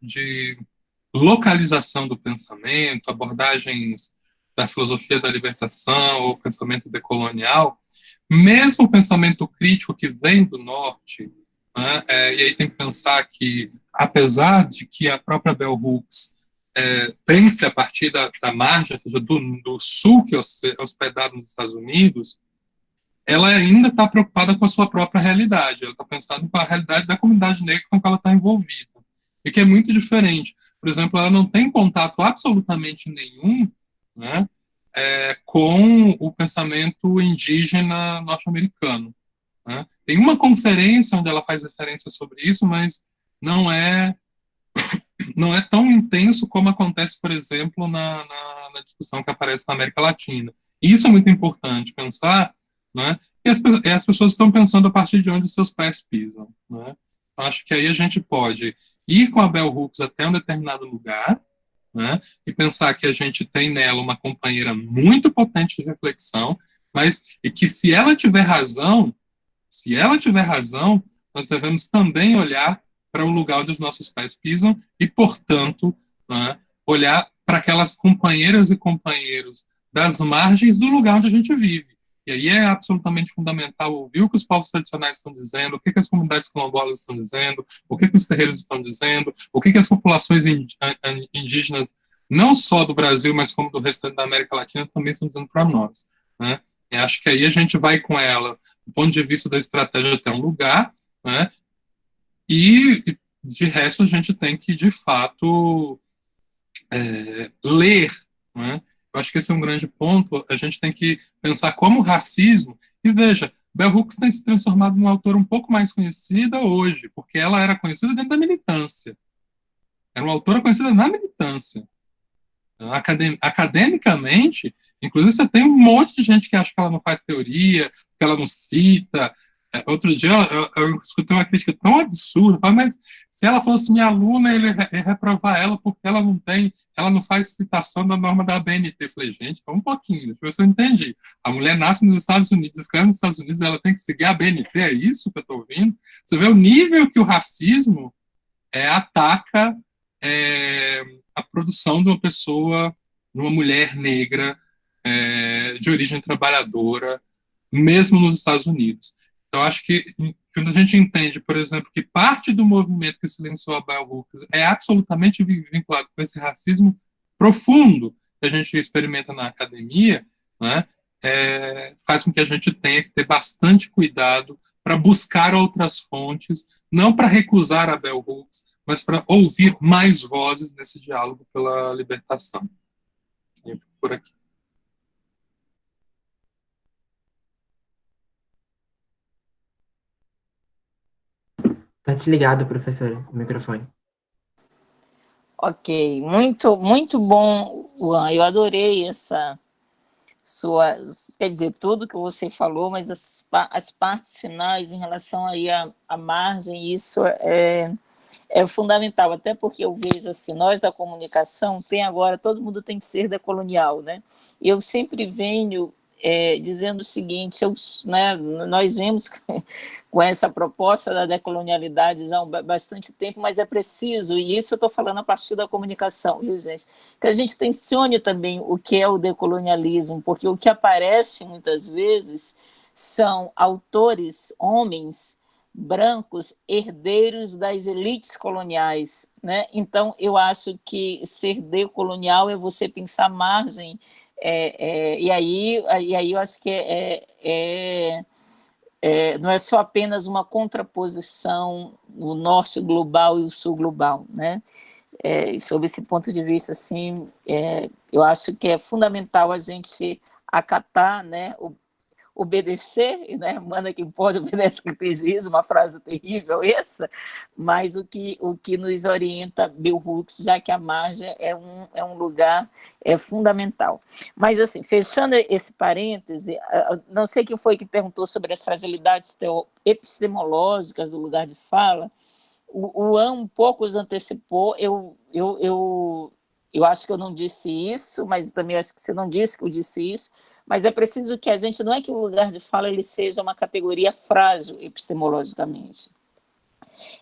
de localização do pensamento, abordagens da filosofia da libertação ou pensamento decolonial, mesmo o pensamento crítico que vem do norte, né, e aí tem que pensar que, apesar de que a própria Bell Hooks pense a partir da margem, ou seja, do sul, que é hospedado nos Estados Unidos, ela ainda está preocupada com a sua própria realidade, ela está pensando com a realidade da comunidade negra com que ela está envolvida, e que é muito diferente. Por exemplo, ela não tem contato absolutamente nenhum, né, com o pensamento indígena norte-americano. Né? Tem uma conferência onde ela faz referência sobre isso, mas não é tão intenso como acontece, por exemplo, na discussão que aparece na América Latina. E isso é muito importante, pensar, né, e as pessoas estão pensando a partir de onde seus pés pisam. Né? Acho que aí a gente pode ir com a Bell Hooks até um determinado lugar, né, e pensar que a gente tem nela uma companheira muito potente de reflexão, mas e que se ela tiver razão, nós devemos também olhar para o lugar onde os nossos pés pisam e, portanto, né, olhar para aquelas companheiras e companheiros das margens do lugar onde a gente vive. E aí é absolutamente fundamental ouvir o que os povos tradicionais estão dizendo, o que as comunidades quilombolas estão dizendo, o que os terreiros estão dizendo, o que as populações indígenas, não só do Brasil, mas como do restante da América Latina, também estão dizendo para nós. Né? E acho que aí a gente vai com ela, do ponto de vista da estratégia, até um lugar, né? E, de resto, a gente tem que, de fato, ler, né? Eu acho que esse é um grande ponto. A gente tem que pensar como o racismo... E veja, Bell Hooks tem se transformado numa autora um pouco mais conhecida hoje, porque ela era conhecida dentro da militância. Era uma autora conhecida na militância. Academicamente, inclusive você tem um monte de gente que acha que ela não faz teoria, que ela não cita. Outro dia eu escutei uma crítica tão absurda, mas se ela fosse minha aluna, ele ia reprovar ela porque ela não faz citação da norma da ABNT. Eu falei, gente, um pouquinho, deixa eu ver se eu entendi. A mulher nasce nos Estados Unidos, escreve nos Estados Unidos, ela tem que seguir a ABNT, é isso que eu estou ouvindo? Você vê o nível que o racismo ataca a produção de uma pessoa, de uma mulher negra, de origem trabalhadora, mesmo nos Estados Unidos. Então, acho que quando a gente entende, por exemplo, que parte do movimento que silenciou a Bell Hooks é absolutamente vinculado com esse racismo profundo que a gente experimenta na academia, né, faz com que a gente tenha que ter bastante cuidado para buscar outras fontes, não para recusar a Bell Hooks, mas para ouvir mais vozes nesse diálogo pela libertação. Eu fico por aqui. Tá desligado, professora, o microfone. Ok, muito, muito bom, Juan. Eu adorei essa sua, quer dizer, tudo que você falou, mas as partes finais em relação aí à margem, isso é fundamental, até porque eu vejo assim, nós da comunicação todo mundo tem que ser decolonial, né? E eu sempre venho dizendo o seguinte, né, nós vemos com essa proposta da decolonialidade já há bastante tempo, mas é preciso, e isso eu estou falando a partir da comunicação, viu, gente? Que a gente tensione também o que é o decolonialismo, porque o que aparece muitas vezes são autores, homens, brancos, herdeiros das elites coloniais, né? Então, eu acho que ser decolonial é você pensar margem, e aí eu acho que não é só apenas uma contraposição o norte global e o sul global, né? Sob esse ponto de vista, assim, eu acho que é fundamental a gente acatar, né, obedecer, né? Manda quem pode, obedece quem tem juízo, uma frase terrível essa, mas o que nos orienta Bell Hooks, já que a margem é um lugar fundamental. Mas, assim, fechando esse parêntese, não sei quem foi que perguntou sobre as fragilidades epistemológicas do lugar de fala, o An um pouco os antecipou, eu acho que eu não disse isso, mas também acho que você não disse que eu disse isso, mas é preciso que a gente, não é que o lugar de fala ele seja uma categoria frágil epistemologicamente.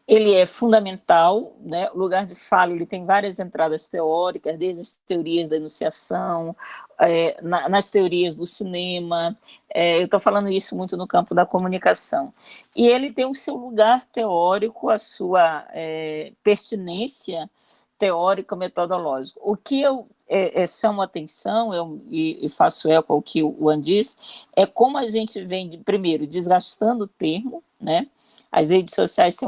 Ele é fundamental, né? O lugar de fala ele tem várias entradas teóricas, desde as teorias da enunciação, nas teorias do cinema, eu estou falando isso muito no campo da comunicação. E ele tem o seu lugar teórico, a sua pertinência teórica metodológica. O que eu chamo a atenção, e faço eco ao que o An diz, é como a gente vem, primeiro, desgastando o termo, né? As redes sociais são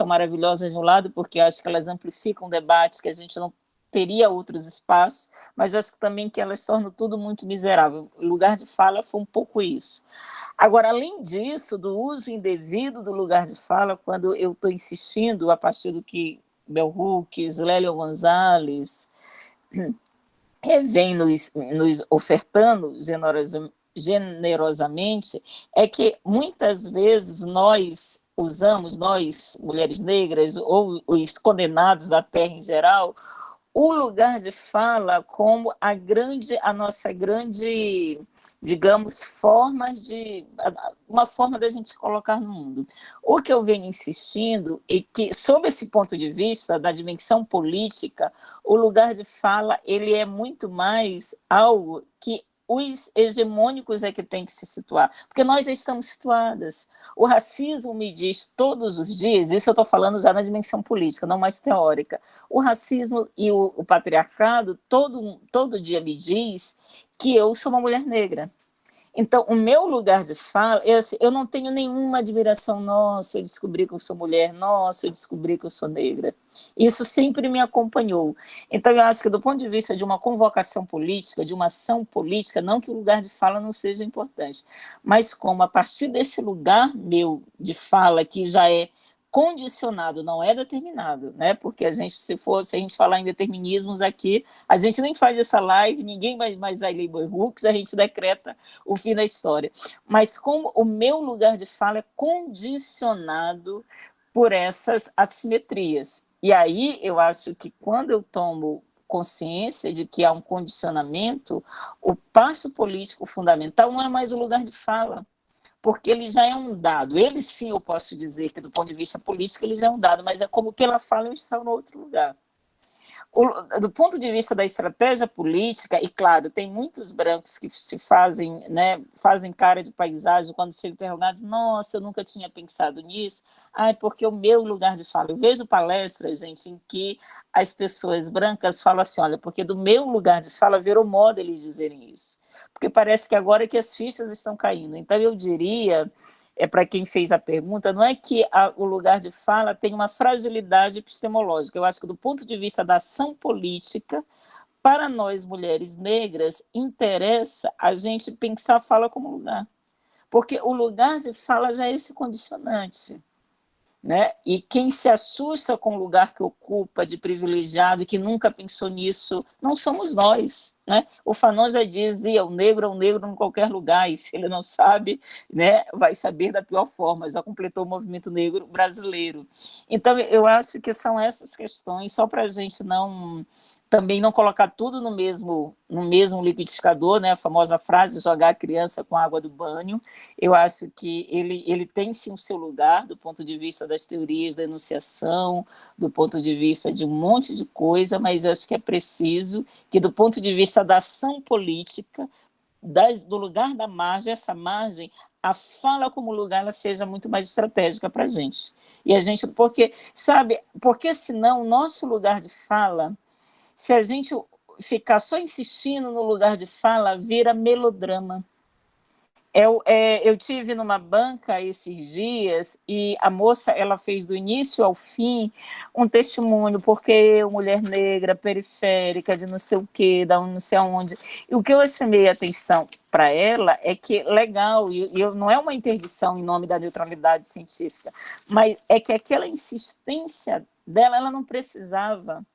maravilhosas de um lado, porque acho que elas amplificam debates que a gente não teria outros espaços, mas acho que também que elas tornam tudo muito miserável. O lugar de fala foi um pouco isso. Agora, além disso, do uso indevido do lugar de fala, quando eu estou insistindo, a partir do que Bell Hooks, Lélio Gonzalez vem nos ofertando generosamente, é que muitas vezes nós, mulheres negras, ou os condenados da terra em geral, o lugar de fala como a nossa grande, digamos, uma forma da gente se colocar no mundo. O que eu venho insistindo é que, sob esse ponto de vista da dimensão política, o lugar de fala ele é muito mais algo que os hegemônicos é que tem que se situar, porque nós já estamos situadas. O racismo me diz todos os dias, isso eu estou falando já na dimensão política, não mais teórica, o racismo e o patriarcado todo dia me diz que eu sou uma mulher negra. Então, o meu lugar de fala, assim, eu não tenho nenhuma admiração, nossa, eu descobri que eu sou mulher, nossa, eu descobri que eu sou negra. Isso sempre me acompanhou. Então, eu acho que do ponto de vista de uma convocação política, de uma ação política, não que o lugar de fala não seja importante, mas como a partir desse lugar meu de fala, que já é condicionado, não é determinado, né? Porque a gente, se a gente falar em determinismos aqui, a gente nem faz essa live, ninguém mais vai ler Bell Hooks, a gente decreta o fim da história. Mas como o meu lugar de fala é condicionado por essas assimetrias. E aí eu acho que quando eu tomo consciência de que há um condicionamento, o passo político fundamental não é mais o lugar de fala, porque ele já é um dado. Ele sim, eu posso dizer que do ponto de vista político ele já é um dado, mas é como pela fala eu estou no outro lugar. Do ponto de vista da estratégia política, e claro, tem muitos brancos que se fazem, né, fazem cara de paisagem quando são interrogados, nossa, eu nunca tinha pensado nisso, é porque o meu lugar de fala, eu vejo palestras, gente, em que as pessoas brancas falam assim, olha, porque do meu lugar de fala virou moda eles dizerem isso, porque parece que agora é que as fichas estão caindo, então eu diria, para quem fez a pergunta, não é que o lugar de fala tem uma fragilidade epistemológica. Eu acho que, do ponto de vista da ação política, para nós, mulheres negras, interessa a gente pensar a fala como lugar. Porque o lugar de fala já é esse condicionante. Né? E quem se assusta com o lugar que ocupa de privilegiado e que nunca pensou nisso, não somos nós. Né? O Fanon já dizia, o negro é um negro em qualquer lugar, e se ele não sabe, né, vai saber da pior forma, já completou o movimento negro brasileiro. Então, eu acho que são essas questões, só para a gente também não colocar tudo no mesmo liquidificador, né? A famosa frase, jogar a criança com a água do banho. Eu acho que ele tem sim o seu lugar, do ponto de vista das teorias da enunciação, do ponto de vista de um monte de coisa, mas eu acho que é preciso que, do ponto de vista da ação política, do lugar da margem, essa margem, a fala como lugar, ela seja muito mais estratégica para a gente. E a gente, porque senão o nosso lugar de fala, se a gente ficar só insistindo no lugar de fala, vira melodrama. Eu tive numa banca esses dias e a moça ela fez do início ao fim um testemunho, porque eu, mulher negra, periférica, de não sei o quê, da não sei aonde. E o que eu chamei a atenção para ela é que, legal, e não é uma interdição em nome da neutralidade científica, mas é que aquela insistência dela, ela não precisava.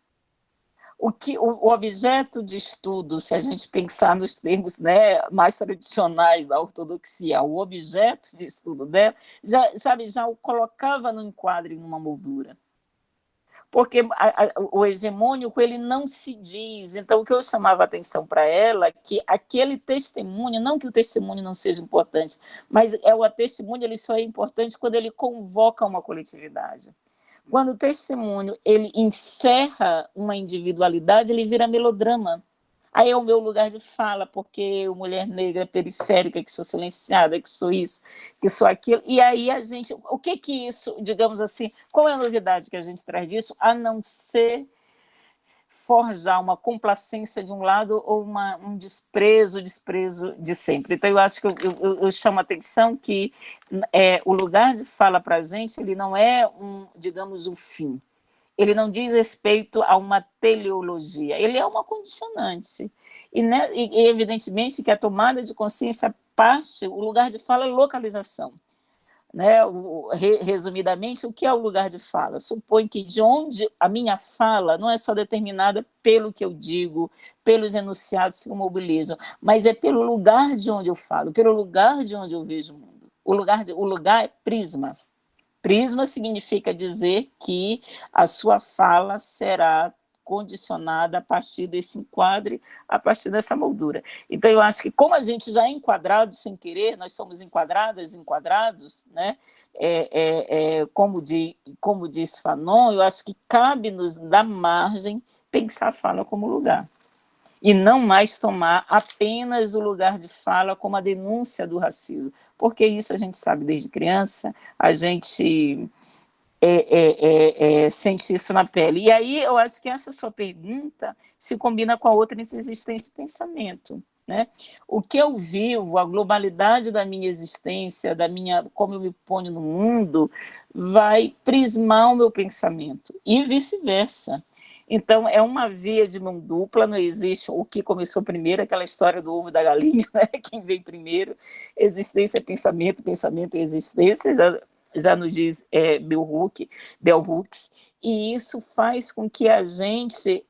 O objeto de estudo, se a gente pensar nos termos, né, mais tradicionais da ortodoxia, o objeto de estudo dela, já o colocava no enquadro, numa moldura. Porque o hegemônico, ele não se diz. Então, o que eu chamava a atenção para ela, que aquele testemunho, não que o testemunho não seja importante, mas o testemunho ele só é importante quando ele convoca uma coletividade. Quando o testemunho ele encerra uma individualidade, ele vira melodrama. Aí é o meu lugar de fala, porque eu, mulher negra periférica, que sou silenciada, que sou isso, que sou aquilo. E aí a gente, o que isso, digamos assim, qual é a novidade que a gente traz disso, a não ser forjar uma complacência de um lado ou um desprezo de sempre. Então, eu acho que eu chamo a atenção que o lugar de fala para a gente, ele não é, digamos, um fim. Ele não diz respeito a uma teleologia, ele é uma condicionante. E evidentemente, que a tomada de consciência parte, o lugar de fala é localização. Né? Resumidamente, o que é o lugar de fala? Supõe que de onde a minha fala não é só determinada pelo que eu digo, pelos enunciados que o mobilizam, mas é pelo lugar de onde eu falo, pelo lugar de onde eu vejo o mundo. O lugar é prisma. Prisma significa dizer que a sua fala será condicionada a partir desse enquadre, a partir dessa moldura. Então, eu acho que, como a gente já é enquadrado sem querer, nós somos enquadradas, enquadrados, né? Como diz Fanon, eu acho que cabe-nos dar margem, pensar a fala como lugar. E não mais tomar apenas o lugar de fala como a denúncia do racismo, porque isso a gente sabe desde criança, a gente sente isso na pele. E aí eu acho que essa sua pergunta se combina com a outra nesse existência e pensamento. Né? O que eu vivo, a globalidade da minha existência, como eu me ponho no mundo, vai prismar o meu pensamento, e vice-versa. Então, é uma via de mão dupla, não existe o que começou primeiro, aquela história do ovo e da galinha, né? Quem vem primeiro, existência é pensamento, pensamento é existência, já nos diz Bell Hooks, e isso faz com que a gente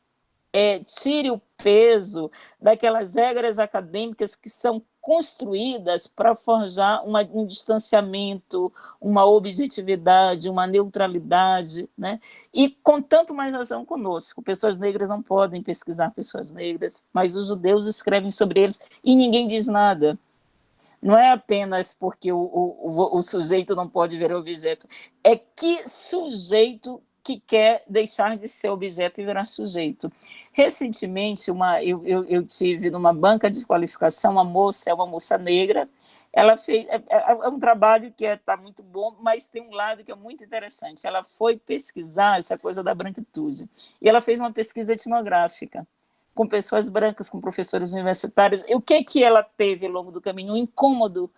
tire o peso daquelas regras acadêmicas que são construídas para forjar um distanciamento, uma objetividade, uma neutralidade, né? E com tanto mais razão conosco. Pessoas negras não podem pesquisar pessoas negras, mas os judeus escrevem sobre eles e ninguém diz nada. Não é apenas porque o sujeito não pode ver o objeto, é que sujeito que quer deixar de ser objeto e virar sujeito. Recentemente, eu tive numa banca de qualificação uma moça negra, ela fez um trabalho que está muito bom, mas tem um lado que é muito interessante. Ela foi pesquisar essa coisa da branquitude, e ela fez uma pesquisa etnográfica, com pessoas brancas, com professores universitários. E o que ela teve ao longo do caminho? Um incômodo,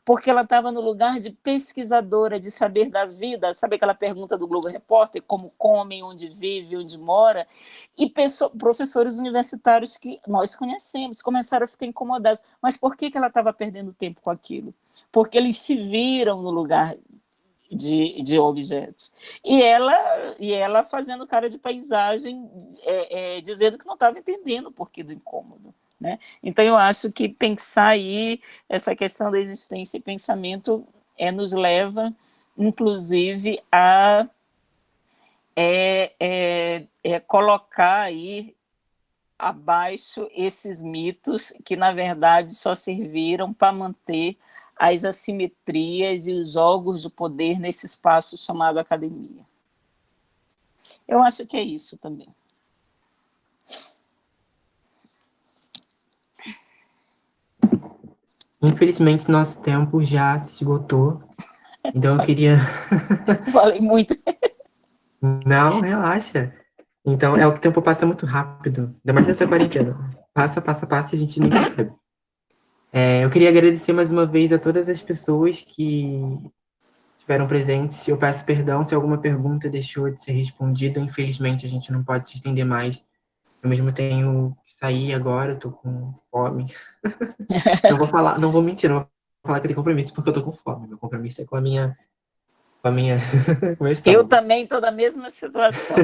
porque ela estava no lugar de pesquisadora, de saber da vida, sabe aquela pergunta do Globo Repórter, como come, onde vive, onde mora, e professores universitários que nós conhecemos, começaram a ficar incomodados. Mas por que ela estava perdendo tempo com aquilo? Porque eles se viram no lugar de objetos. E ela fazendo cara de paisagem, dizendo que não estava entendendo o porquê do incômodo. Né? Então, eu acho que pensar aí essa questão da existência e pensamento nos leva, inclusive, a colocar aí abaixo esses mitos que, na verdade, só serviram para manter as assimetrias e os jogos de poder nesse espaço chamado academia. Eu acho que é isso também. Infelizmente, nosso tempo já se esgotou, então eu queria... Falei muito. Não, relaxa. Então, o que o tempo passa muito rápido, ainda mais nessa quarentena. Passa, e a gente nem percebe. Eu queria agradecer mais uma vez a todas as pessoas que estiveram presentes. Eu peço perdão se alguma pergunta deixou de ser respondida. Infelizmente, a gente não pode se estender mais. Eu mesmo tenho que sair agora, eu tô com fome. Não vou mentir, não vou falar que eu tenho compromisso, porque eu tô com fome. Meu compromisso é com a minha com o meu estômago. Eu também estou na mesma situação.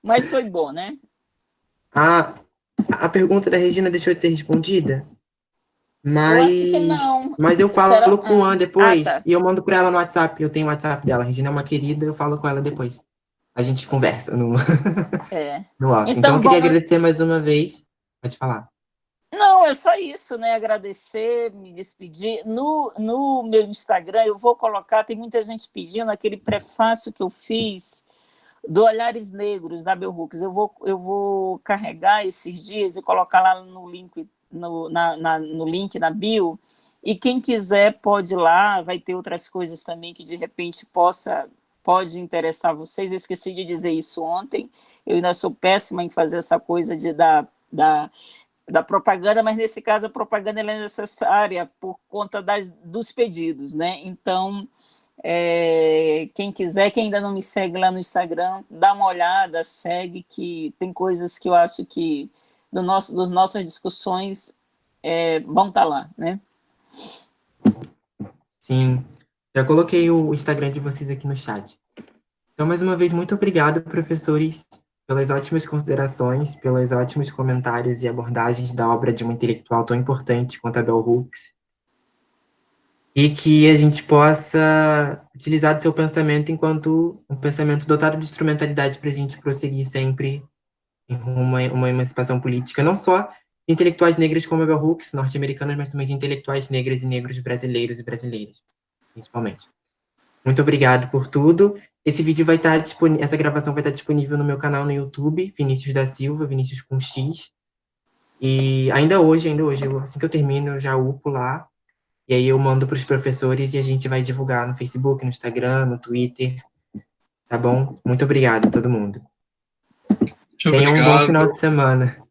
Mas foi bom, né? A pergunta da Regina deixou de ser respondida? Eu acho que não. Mas eu falo com a Ana depois, tá. E eu mando para ela no WhatsApp. Eu tenho o WhatsApp dela. A Regina é uma querida, eu falo com ela depois. A gente conversa no áudio. Então eu queria agradecer mais uma vez. Pode falar. Não, é só isso, né? Agradecer, me despedir. No meu Instagram, eu vou colocar, tem muita gente pedindo aquele prefácio que eu fiz do Olhares Negros, da Bell Hooks. Eu vou carregar esses dias e colocar lá no link, no link na bio, e quem quiser pode ir lá, vai ter outras coisas também que de repente pode interessar vocês. Eu esqueci de dizer isso ontem, eu ainda sou péssima em fazer essa coisa da propaganda, mas nesse caso a propaganda é necessária por conta dos pedidos, né? Então, quem quiser, quem ainda não me segue lá no Instagram, dá uma olhada, segue, que tem coisas que eu acho que das nossas discussões vão estar lá, né? Sim, já coloquei o Instagram de vocês aqui no chat. Então, mais uma vez, muito obrigado, professores, pelas ótimas considerações, pelos ótimos comentários e abordagens da obra de uma intelectual tão importante quanto a Bell Hooks. E que a gente possa utilizar do seu pensamento enquanto um pensamento dotado de instrumentalidade para a gente prosseguir sempre em rumo a uma emancipação política, não só de intelectuais negras como a Bell Hooks, norte-americanas, mas também de intelectuais negras e negros brasileiros e brasileiras, principalmente. Muito obrigado por tudo. Esse vídeo vai estar disponível, essa gravação vai estar disponível no meu canal no YouTube, Vinícius da Silva, Vinícius com X. E ainda hoje, assim que eu termino, eu já upo lá. E aí eu mando para os professores e a gente vai divulgar no Facebook, no Instagram, no Twitter. Tá bom? Muito obrigado a todo mundo. Muito Tenham um bom obrigado. final de semana.